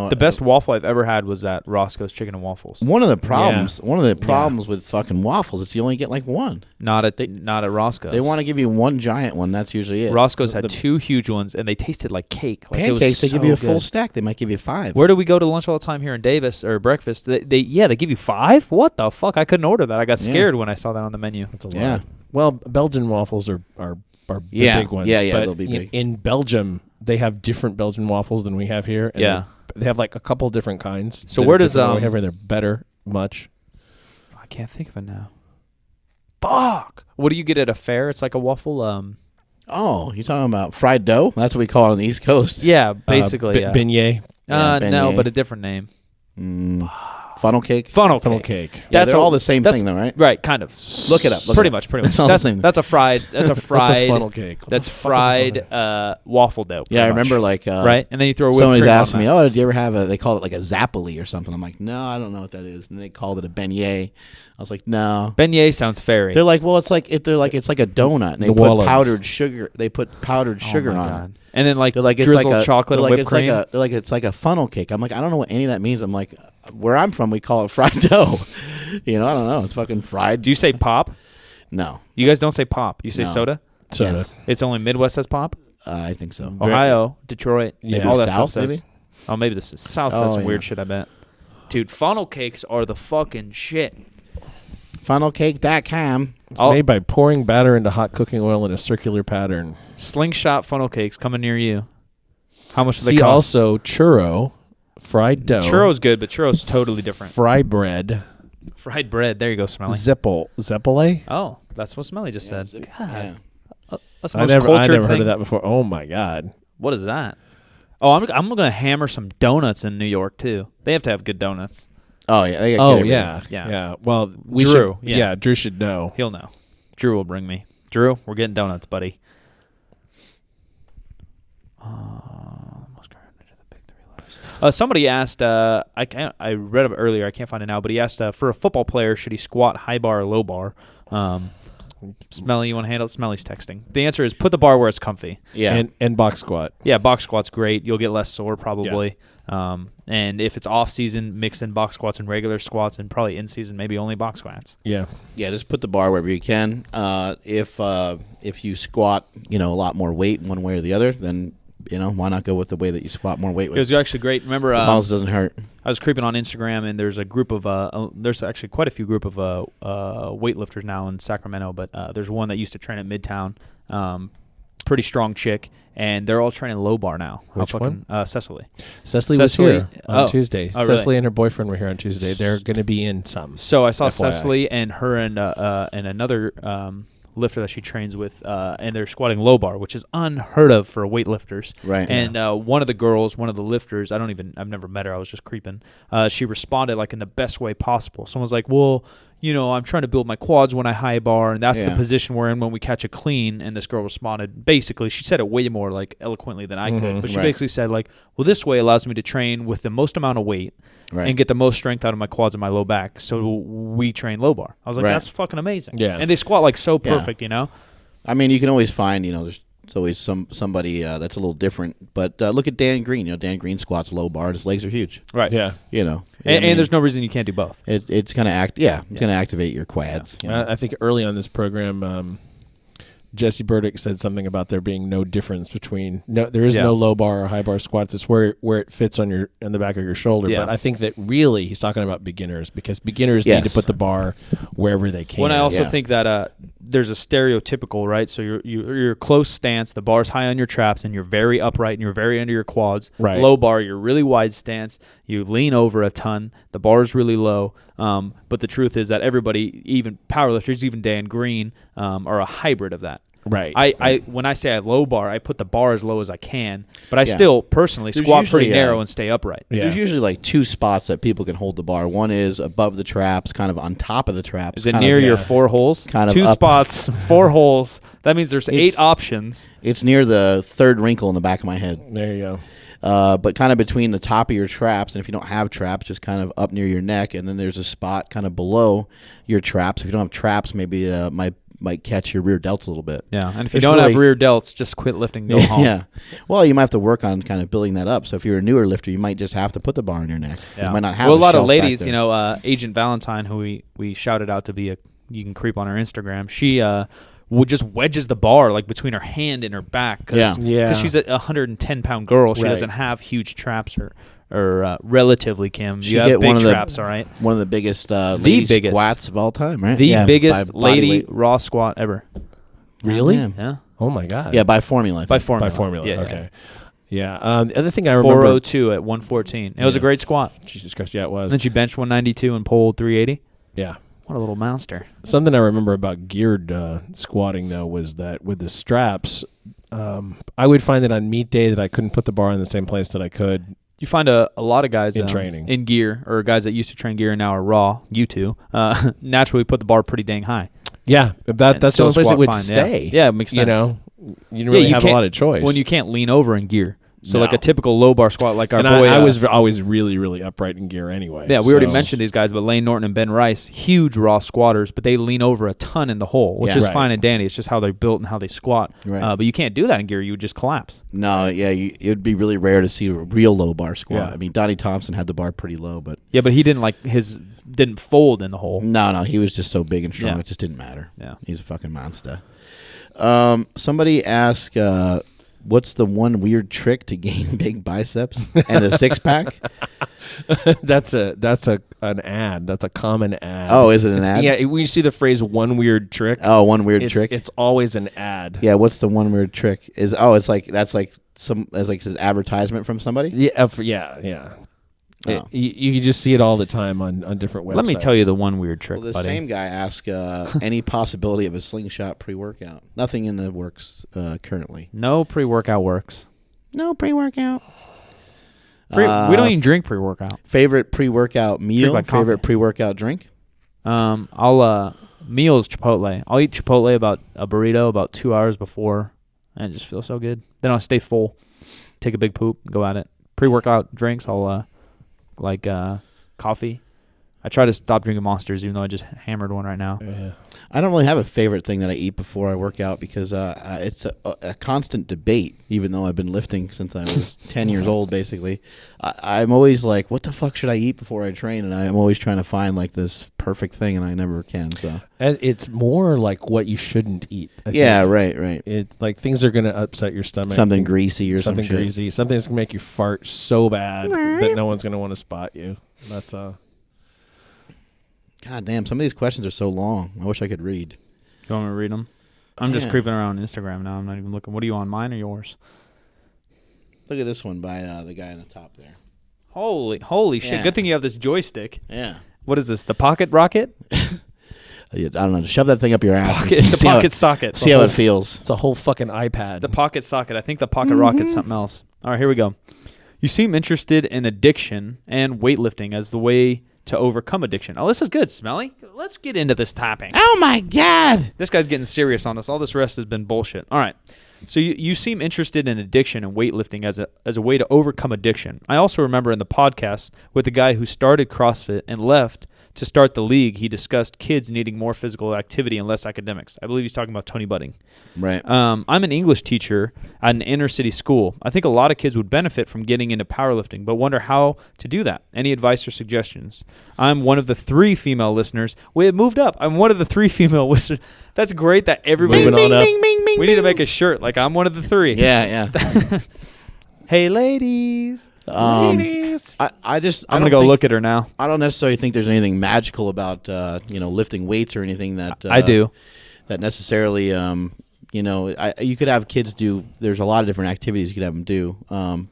The best waffle I've ever had was at Roscoe's Chicken and Waffles. One of the problems with fucking waffles is you only get like one. Not at Roscoe's. They want to give you one giant one. That's usually it. Roscoe's had two huge ones, and they tasted like cake. Like pancakes, they give you a full good. stack. They might give you 5. Where do we go to lunch all the time here in Davis or breakfast? They give you 5. What the fuck? I couldn't order that. I got scared when I saw that on the menu. That's a lot. Yeah. Well, Belgian waffles are the big ones. Yeah, but they'll be big. In Belgium, they have different Belgian waffles than we have here. And they have like a couple different kinds. So where does we have? They're better, much. I can't think of it now. Fuck. What do you get at a fair? It's like a waffle. Oh, you're talking about fried dough? That's what we call it on the East Coast. Yeah, basically. Beignet. No, but a different name. Funnel cake. Funnel cake. Yeah, they're all the same thing, though, right? Right, kind of. Look it up. Pretty much. That's all the same. That's a fried. That's a funnel cake. That's fried waffle dough. Yeah, I remember like right, and then you throw a whipped somebody's cream asked on me, that. "Oh, did you ever have they call it like a zappoli or something?" I'm like, "No, I don't know what that is." And they called it a beignet. I was like, "No." Beignet sounds fairy. They're like, "Well, it's like a donut, and they put powdered sugar. They put powdered sugar on it." And then like they're like drizzled chocolate and whipped cream. It's like a funnel cake. I'm like, I don't know what any of that means. I'm like, where I'm from, we call it fried dough. I don't know. It's fucking fried. Do you say pop? No. You guys don't say pop. You say soda? Soda. Yes. It's only Midwest says pop? I think so. Ohio, Detroit, all that South, stuff says. maybe? Oh, maybe this is South says some weird shit, I bet. Dude, funnel cakes are the fucking shit. Funnelcake.com. Made by pouring batter into hot cooking oil in a circular pattern. Slingshot funnel cakes coming near you. How much do they See cost? also churro, fried dough. Churro's good, but churro's totally different. Fry bread. Fried bread. There you go, Smelly. Zeppole? Oh, that's what Smelly just said. God. That's the I most never cultured heard thing. of that before. Oh, my God. What is that? Oh, I'm going to hammer some donuts in New York, too. They have to have good donuts. Oh, yeah. They got Yeah. Well, Drew. Drew should know. He'll know. Drew will bring me. Drew, we're getting donuts, buddy. Somebody asked. I read it earlier. I can't find it now. But he asked for a football player, should he squat high bar or low bar? Smelly, you want to handle it? Smelly's texting. The answer is put the bar where it's comfy. Yeah. And box squat. Yeah, box squat's great. You'll get less sore probably. Yeah. And if it's off season, mix in box squats and regular squats, and probably in season maybe only box squats. Yeah. Yeah, just put the bar wherever you can. If you squat, a lot more weight one way or the other, then why not go with the way that you squat more weight with? It was actually great. Remember, as long as it doesn't hurt. I was creeping on Instagram, and there's a group of there's actually quite a few group of weightlifters now in Sacramento, but there's one that used to train at Midtown, pretty strong chick, and they're all training low bar now. Which one? Cecily. Cecily was here on Tuesday. Oh, Cecily really? and her boyfriend were here on Tuesday. They're going to be in some. So I saw FYI. Cecily and her and another lifter that she trains with, and they're squatting low bar, which is unheard of for weightlifters. Right. And one of the lifters, I've never met her. I was just creeping. She responded like in the best way possible. Someone's like, well, I'm trying to build my quads when I high bar, and that's the position we're in when we catch a clean. And this girl responded, basically, she said it way more like eloquently than I could, but she basically said like, well, this way allows me to train with the most amount of weight and get the most strength out of my quads and my low back. So we train low bar. I was like, that's fucking amazing. Yeah. And they squat like so perfect, I mean, you can always find, there's always somebody that's a little different. But look at Dan Green. Dan Green squats low bar. His legs are huge. Right. Yeah. And there's no reason you can't do both. It's going to it's going to activate your quads. Yeah. I think early on this program, Jesse Burdick said something about there being no difference between there is no low bar or high bar squats. It's where it fits on the back of your shoulder. Yeah. But I think that really he's talking about beginners because beginners need to put the bar wherever they can. When I also think that there's a stereotypical, right? So you're close stance, the bar's high on your traps, and you're very upright and you're very under your quads. Right. Low bar, you're really wide stance. You lean over a ton. The bar's really low. But the truth is that everybody, even powerlifters, even Dan Green, are a hybrid of that. Right. I when I say I have low bar, I put the bar as low as I can, but I still personally squat pretty narrow and stay upright. Yeah. There's usually like two spots that people can hold the bar. One is above the traps, kind of on top of the traps. Is it near your 4 holes? Kind of two up. spots, 4 holes. That means there's 8 options. It's near the third wrinkle in the back of my head. There you go. But kind of between the top of your traps, and if you don't have traps, just kind of up near your neck, and then there's a spot kind of below your traps. If you don't have traps, maybe might catch your rear delts a little bit. Yeah, and if you don't have rear delts, just quit lifting, go home. Yeah. Well, you might have to work on kind of building that up. So if you're a newer lifter, you might just have to put the bar on your neck. Yeah. You might not have a lot of shelf ladies, back there. Agent Valentine, who we shouted out to be you can creep on her Instagram. She just wedges the bar like between her hand and her back because she's a 110-pound girl. She doesn't have huge traps or relatively, Kim. You have big traps, all right? One of the biggest lady squats of all time, right? The biggest lady raw squat ever. Really? Yeah. Oh, my God. Yeah, by formula. By formula. Yeah, okay. Yeah. The other thing I remember. 402 at 114. It was a great squat. Jesus Christ, yeah, it was. And then she benched 192 and pulled 380. Yeah. What a little monster. Something I remember about geared squatting, though, was that with the straps, I would find that on meet day that I couldn't put the bar in the same place that I could. You find a lot of guys in training, in gear, or guys that used to train gear and now are raw, you two, naturally put the bar pretty dang high. Yeah, that's the only place it would stay. Yeah, it makes sense. You didn't really have a lot of choice. When you can't lean over in gear. So like a typical low bar squat like our boy. I was always really, really upright in gear anyway. Yeah, we already mentioned these guys, but Lane Norton and Ben Rice, huge raw squatters, but they lean over a ton in the hole, which is fine and dandy. It's just how they're built and how they squat. Right. But you can't do that in gear. You would just collapse. No, yeah, it would be really rare to see a real low bar squat. Yeah. I mean, Donnie Thompson had the bar pretty low, but... Yeah, but he didn't fold in the hole. No, he was just so big and strong, it just didn't matter. Yeah. He's a fucking monster. Somebody asked... what's the one weird trick to gain big biceps and a six-pack? That's an ad. That's a common ad. Oh, is it an ad? Yeah, when you see the phrase "one weird trick." Oh, one weird trick. It's always an ad. Yeah, what's the one weird trick? It's like an advertisement from somebody. Yeah, yeah. Oh. You can just see it all the time on different websites. Let me tell you the one weird trick, buddy. Well, same guy asked any possibility of a slingshot pre-workout. Nothing in the works currently. No pre-workout works. No pre-workout. We don't even drink pre-workout. Favorite pre-workout meal? Like favorite pre-workout drink? Meals Chipotle. I'll eat Chipotle about a burrito about 2 hours before, and it just feels so good. Then I'll stay full, take a big poop, go at it. Pre-workout drinks, I'll coffee. I try to stop drinking Monsters, even though I just hammered one right now. Yeah. I don't really have a favorite thing that I eat before I work out because it's a constant debate, even though I've been lifting since I was 10 years old, basically. I'm always like, what the fuck should I eat before I train? And I'm always trying to find like this perfect thing, and I never can. So it's more like what you shouldn't eat. I think. Right. It's like things are going to upset your stomach. Something greasy or something greasy. Something's going to make you fart so bad that no one's going to want to spot you. That's God damn, some of these questions are so long. I wish I could read. You want me to read them? I'm just creeping around Instagram now. I'm not even looking. What are you on, mine or yours? Look at this one by the guy on the top there. Holy shit. Good thing you have this joystick. Yeah. What is this, the pocket rocket? I don't know. Shove that thing up your ass. It's a pocket socket. See how it feels. It's a whole fucking iPad. It's the pocket socket. I think the pocket rocket's something else. All right, here we go. You seem interested in addiction and weightlifting as the way to overcome addiction. Oh, this is good, Smelly. Let's get into this topic. Oh, my God. This guy's getting serious on us. All this rest has been bullshit. All right. So you seem interested in addiction and weightlifting as a way to overcome addiction. I also remember in the podcast with the guy who started CrossFit and left to start the league, he discussed kids needing more physical activity and less academics. I believe he's talking about Tony Budding. Right. I'm an English teacher at an inner city school. I think a lot of kids would benefit from getting into powerlifting, but wonder how to do that. Any advice or suggestions? I'm one of the 3 female listeners. We have moved up. I'm one of the 3 female listeners. That's great that everybody. Moving on up. We need to make a shirt like I'm one of the 3. Yeah. Hey, ladies. Ladies. I just I'm gonna go look at her now. I don't necessarily think there's anything magical about lifting weights or anything that I do. That necessarily you could have kids do. There's a lot of different activities you could have them do,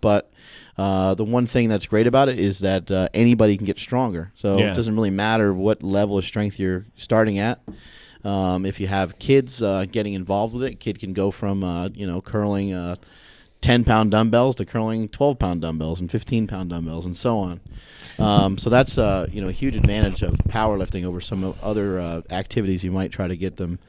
but the one thing that's great about it is that anybody can get stronger. So it doesn't really matter what level of strength you're starting at. If you have kids getting involved with it, kid can go from curling 10-pound dumbbells to curling 12-pound dumbbells and 15-pound dumbbells and so on. So that's a huge advantage of powerlifting over some other activities you might try to get them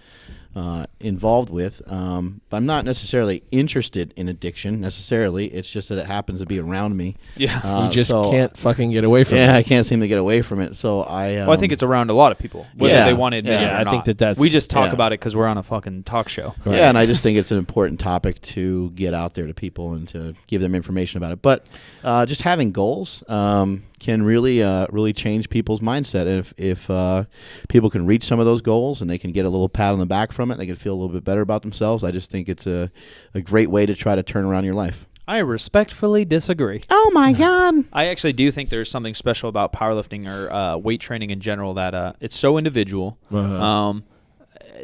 involved with. But I'm not necessarily interested in addiction necessarily. It's just that it happens to be around me. Yeah. You just can't fucking get away from it. Yeah, I can't seem to get away from it. So I think it's around a lot of people, whether they want to admit it or I not. think that's... We just talk about it because we're on a fucking talk show. Right. Yeah, and I just think it's an important topic to get out there to people and to give them information about it. But just having goals can really change people's mindset. If people can reach some of those goals and they can get a little pat on the back from it, they can feel a little bit better about themselves. I just think it's a great way to try to turn around your life. I respectfully disagree. Oh my God! I actually do think there's something special about powerlifting or weight training in general that it's so individual.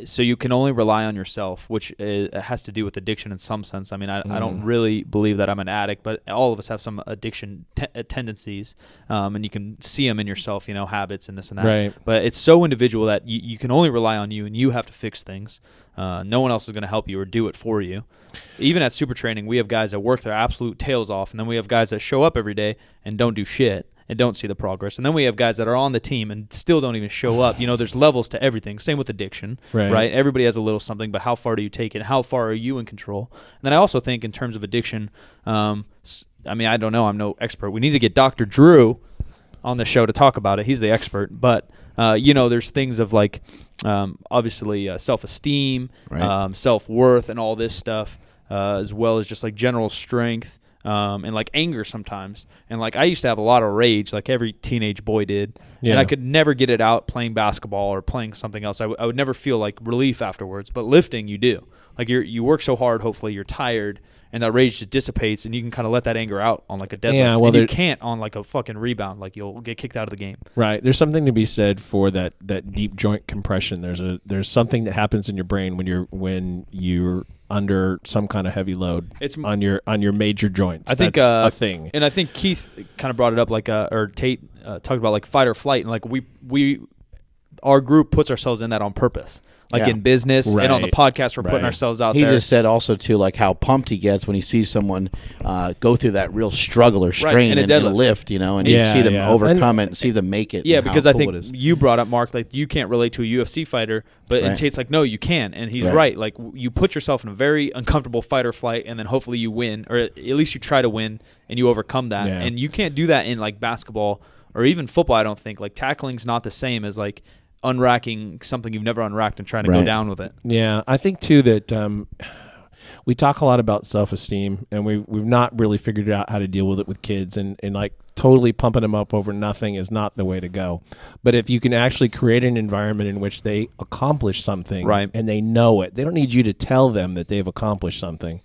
So you can only rely on yourself, which has to do with addiction in some sense. I mean, I don't really believe that I'm an addict, but all of us have some addiction tendencies, and you can see them in yourself, habits and this and that. Right. But it's so individual that you can only rely on you, and you have to fix things. No one else is going to help you or do it for you. Even at super training, we have guys that work their absolute tails off, and then we have guys that show up every day and don't do shit and don't see the progress. And then we have guys that are on the team and still don't even show up. There's levels to everything. Same with addiction, right? Everybody has a little something, but how far do you take it? How far are you in control? And then I also think in terms of addiction, I don't know. I'm no expert. We need to get Dr. Drew on the show to talk about it. He's the expert. But, there's things of like, obviously self-esteem, self-worth and all this stuff, as well as just like general strength. And like anger sometimes. And like I used to have a lot of rage like every teenage boy did. Yeah. And I could never get it out playing basketball or playing something else. I would never feel like relief afterwards. But lifting, you do. Like you work so hard, hopefully you're tired, and that rage just dissipates, and you can kind of let that anger out on like a deadlift. Yeah, well, and you can't on like a fucking rebound. Like you'll get kicked out of the game. Right. There's something to be said for that deep joint compression. There's something that happens in your brain when you're under some kind of heavy load. It's on your major joints. I think that's a thing. And I think Keith kind of brought it up or Tate talked about like fight or flight, and like our group puts ourselves in that on purpose. Like in business and on the podcast, we're putting ourselves out there. He just said also, too, like how pumped he gets when he sees someone go through that real struggle or strain in a lift, and you see them overcome it and see them make it. Yeah, because I think you brought up, Mark, like you can't relate to a UFC fighter, but and Tate's like, no, you can. And he's right. Like you put yourself in a very uncomfortable fight or flight, and then hopefully you win, or at least you try to win, and you overcome that. Yeah. And you can't do that in like basketball or even football, I don't think. Like tackling's not the same as like unracking something you've never unracked and trying to go down with it. Yeah, I think too that we talk a lot about self-esteem, and we've not really figured out how to deal with it with kids, and like totally pumping them up over nothing is not the way to go. But if you can actually create an environment in which they accomplish something and they know it, they don't need you to tell them that they've accomplished something.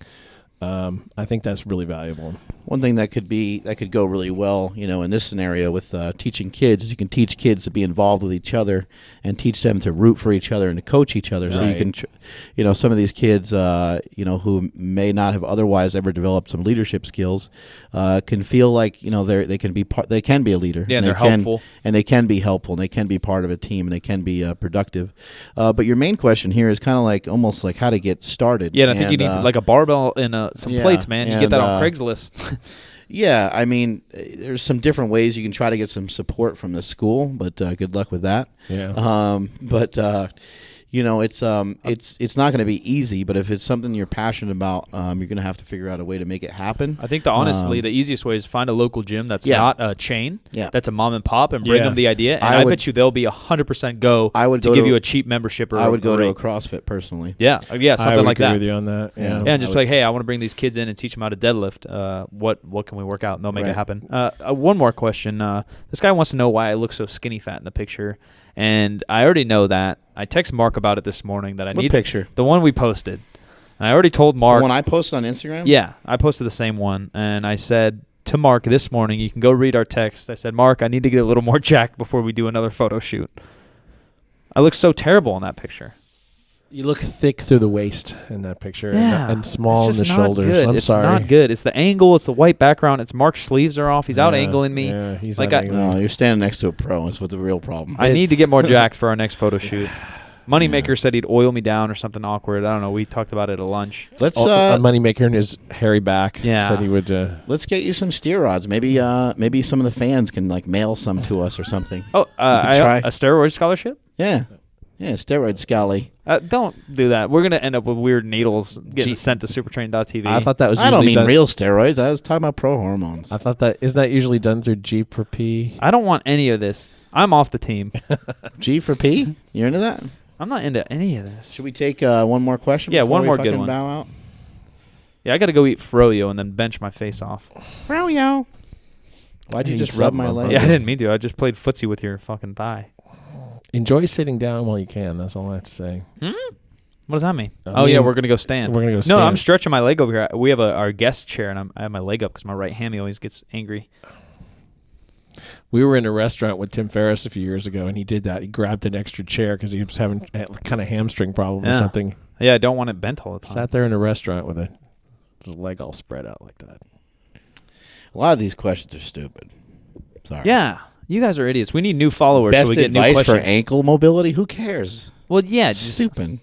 I think that's really valuable. One thing that could go really well, in this scenario with teaching kids, is you can teach kids to be involved with each other and teach them to root for each other and to coach each other. Right. So you can, some of these kids, who may not have otherwise ever developed some leadership skills, can feel like they can be a leader. Yeah, and they're helpful, and they can be helpful, and they can be part of a team, and they can be productive. But your main question here is kind of like almost like how to get started. Yeah, and I think you need like a barbell and some plates, man. You get that on Craigslist. Yeah, I mean, there's some different ways you can try to get some support from the school, but good luck with that. Yeah. it's not going to be easy, but if it's something you're passionate about, you're going to have to figure out a way to make it happen. I think the easiest way is find a local gym that's not a chain, that's a mom and pop, and bring them the idea. And I bet you they'll be 100% go. I would give you a cheap membership. Or I would go to a CrossFit personally. Yeah, something like that. I would agree with you on that. Yeah, and just like, hey, I want to bring these kids in and teach them how to deadlift. What can we work out? And they'll make it happen. One more question. This guy wants to know why I look so skinny fat in the picture. And I already know that. I text Mark about it this morning that I need picture? The one we posted. And I already told Mark. The one I posted on Instagram? Yeah, I posted the same one. And I said to Mark this morning, you can go read our text. I said, Mark, I need to get a little more jacked before we do another photo shoot. I look so terrible in that picture. You look thick through the waist in that picture and small in the shoulders. Good. I'm sorry. It's not good. It's the angle. It's the white background. It's Mark's sleeves are off. He's out angling me. Yeah, he's like no, you're standing next to a pro. That's what the real problem. I need to get more jacked for our next photo shoot. Moneymaker said he'd oil me down or something awkward. I don't know. We talked about it at lunch. Let's Moneymaker and his hairy back said he would. Let's get you some steroids. Maybe some of the fans can mail some to us or something. Oh, a steroid scholarship? Yeah. Yeah, steroid scally. Don't do that. We're going to end up with weird needles getting sent to supertrain.tv. I thought that was I don't mean real steroids. I was talking about pro hormones. I thought that, isn't that usually done through G per P? I don't want any of this. I'm off the team. G for P? You're into that? I'm not into any of this. Should we take one more question? Yeah, one more good one. Bow out? Yeah, I got to go eat froyo and then bench my face off. Froyo. Why'd you just rub my leg? Yeah, I didn't mean to. I just played footsie with your fucking thigh. Enjoy sitting down while you can. That's all I have to say. What does that mean? We're going to go stand. We're going to go stand. No, I'm stretching my leg over here. We have our guest chair, and I have my leg up because my right hammy always gets angry. We were in a restaurant with Tim Ferriss a few years ago, and he did that. He grabbed an extra chair because he was having kind of hamstring problem or something. Yeah, I don't want it bent all the time. Sat there in a restaurant with his leg all spread out like that. A lot of these questions are stupid. Sorry. Yeah. You guys are idiots. We need new followers Best so we get new advice questions. for ankle mobility? Who cares? Well, yeah. Stupid.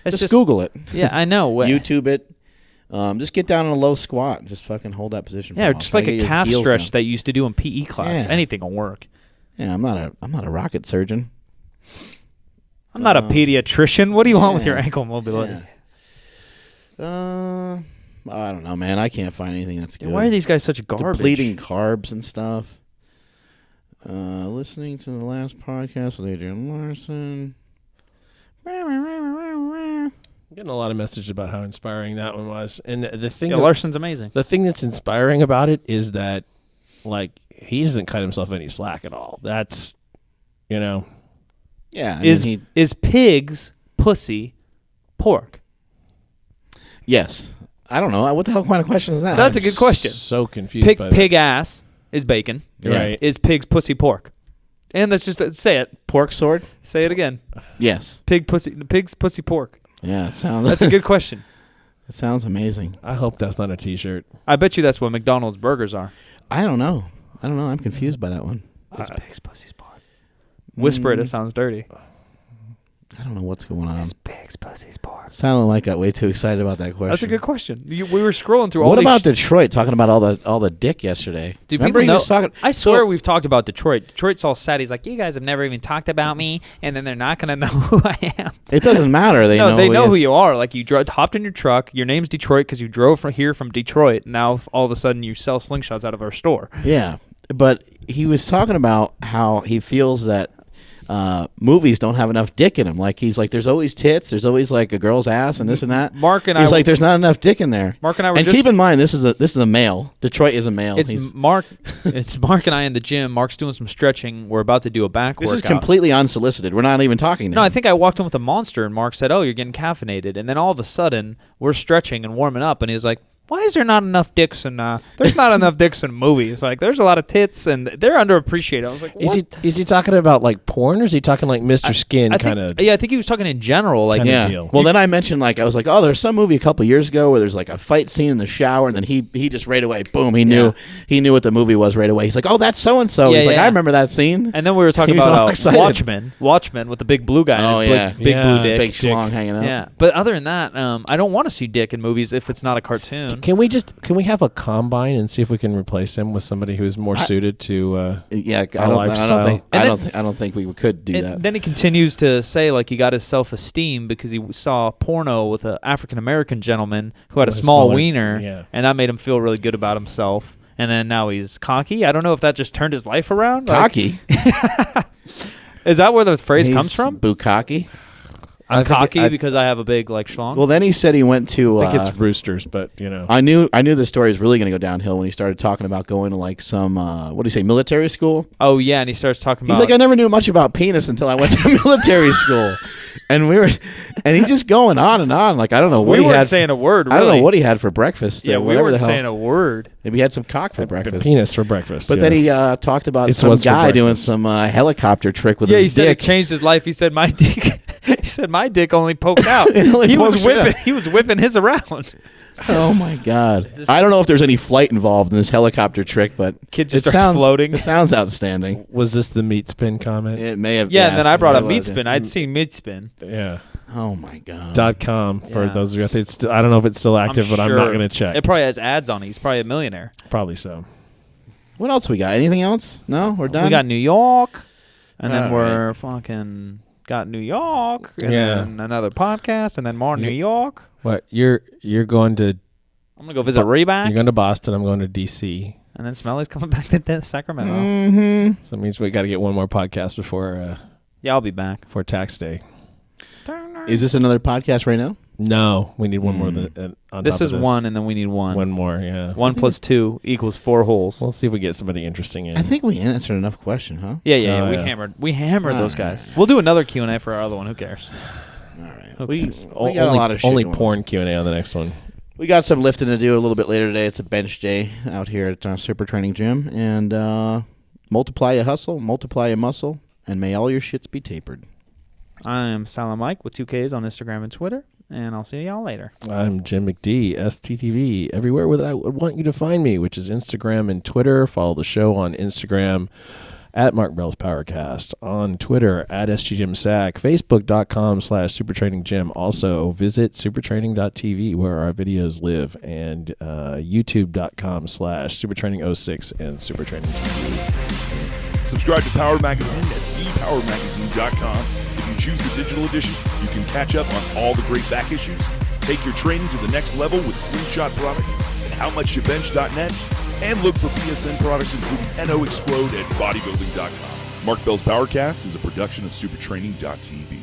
Just Google it. Yeah, I know. YouTube it. Just get down in a low squat. Just fucking hold that position. Yeah, just like a calf stretch that you used to do in PE class. Yeah. Anything will work. Yeah, I'm not a rocket surgeon. I'm not a pediatrician. What do you want with your ankle mobility? I don't know, man. I can't find anything that's good. Why are these guys such garbage? Depleting carbs and stuff. Listening to the last podcast with Adrian Larson. I'm getting a lot of messages about how inspiring that one was. And the thing Larson's amazing. The thing that's inspiring about it is that he doesn't cut himself any slack at all. That's Yeah. Is pigs pussy pork? Yes. I don't know. What the hell kind of question is that? That's a good question. So confused by that. Pig ass is bacon. Right. Is pig's pussy pork? And let's just say it. Pork sword? Say it again. Yes. Pig's pussy pork. Yeah, it sounds. That's a good question. It sounds amazing. I hope that's not a T-shirt. I bet you that's what McDonald's burgers are. I don't know. I'm confused by that one. Is pig's pussy's pork? Whisper it. It sounds dirty. I don't know what's going on. Is pig's pussy's pork? Sounded like I got way too excited about that question. That's a good question. We were scrolling through all What these about Detroit talking about all the dick yesterday? Do Remember people he was talking? I swear we've talked about Detroit. Detroit's all sad. He's like, you guys have never even talked about me, and then they're not going to know who I am. It doesn't matter. They know who you are. Like you hopped in your truck. Your name's Detroit because you drove from Detroit. Now all of a sudden you sell slingshots out of our store. Yeah, but he was talking about how he feels that movies don't have enough dick in them. Like he's like, there's always tits, there's always like a girl's ass and this and that. He's like, there's not enough dick in there. Mark and I were and keep in mind, this is a male. Detroit is a male. It's Mark and I in the gym. Mark's doing some stretching. We're about to do a back workout. This is completely unsolicited. We're not even talking to him. I think I walked in with a monster and Mark said, oh, you're getting caffeinated. And then all of a sudden we're stretching and warming up and he was like, why is there not enough dicks in there's not enough dicks in movies? Like there's a lot of tits and they're underappreciated. I was like, what? Is he talking about like porn or is he talking like Mr. Skin kind of? Yeah, I think he was talking in general. Like deal. Well, then I mentioned I was like, oh, there's some movie a couple years ago where there's like a fight scene in the shower and then he just right away, boom, he knew what the movie was right away. He's like, oh, that's so and so. He's like, I remember that scene. And then we were talking about Watchmen with the big blue guy. Oh big blue dick, big schlong hanging out. Yeah, but other than that, I don't want to see dick in movies if it's not a cartoon. soon. Can we have a combine and see if we can replace him with somebody who's more suited to Yeah, our lifestyle? I don't think we could do that. Then he continues to say like he got his self-esteem because he saw porno with an African-American gentleman who had a With a small smaller- wiener, yeah. and that made him feel really good about himself. And then now he's cocky. I don't know if that just turned his life around. Like, Cocky. is that where the phrase He's comes from? Bukkake. I'm think cocky because I have a big like schlong. Well, then he said he went to. I think it's roosters, but I knew the story was really going to go downhill when he started talking about going to like some what do you say, military school. Oh yeah, and he starts talking He's about. like, I never knew much about penis until I went to military school, and he's just going on and on. Like I don't know what we he weren't had. saying a word. Really. I don't know what he had for breakfast. Yeah, or we whatever weren't the hell. saying a word. Maybe he had some cock for breakfast. penis for breakfast. But then he talked about It's some what's for guy doing breakfast. some helicopter trick with Yeah, he his said dick. it changed his life. He said my dick. He said my dick only poked out. It only he was poked whipping. out. He was whipping his around. Oh my god! I don't know if there's any flight involved in this helicopter trick, but Kid just it starts sounds, floating. It sounds outstanding. Was this the meat spin comment? It may have. Yeah, and then I brought up it was, Meatspin. I'd seen Meatspin. Yeah. Oh my god. .com for Yeah. those of you. I think I don't know if it's still active, but I'm not going to check. It probably has ads on it. He's probably a millionaire. Probably so. What else we got? Anything else? No, we're done. We got New York, and then All we're fucking got New York, and Yeah. then another podcast, and then more New You- York. What you're going to? I'm gonna go visit Reebok, You're going to Boston. I'm going to DC. and then Smelly's coming back to Sacramento. Mm-hmm. So it means we got to get one more podcast before Yeah, I'll be back. tax day. Is this another podcast right now? No, we need one more on This top is of this. one, and then we need one. One more, yeah. 1 + 2 = 4 holes. We'll see if we get somebody interesting in. I think we answered enough questions, huh? Yeah. Oh, We yeah. hammered those guys. We'll do another Q&A for our other one. Who cares? All right. Who We cares? got a lot of shit only going on. porn Q&A on the next one. We got some lifting to do a little bit later today. It's a bench day out here at our Super Training Gym, and multiply your hustle, multiply your muscle, and may all your shits be tapered. I am Silent Mike with 2 Ks on Instagram and Twitter, and I'll see y'all later. I'm Jim McD, STTV, everywhere where I would want you to find me, which is Instagram and Twitter. Follow the show on Instagram at Mark Bell's PowerCast, on Twitter at SGJimSack, Facebook.com/SuperTrainingGym. Also, visit supertraining.tv where our videos live, and YouTube.com/SuperTraining06 and SuperTrainingTV. Subscribe to Power Magazine at thepowermagazine.com. If you choose the digital edition, you can catch up on all the great back issues, take your training to the next level with Slingshot products at howmuchyoubench.net, and look for PSN products including NO Explode at bodybuilding.com. Mark Bell's PowerCast is a production of supertraining.tv.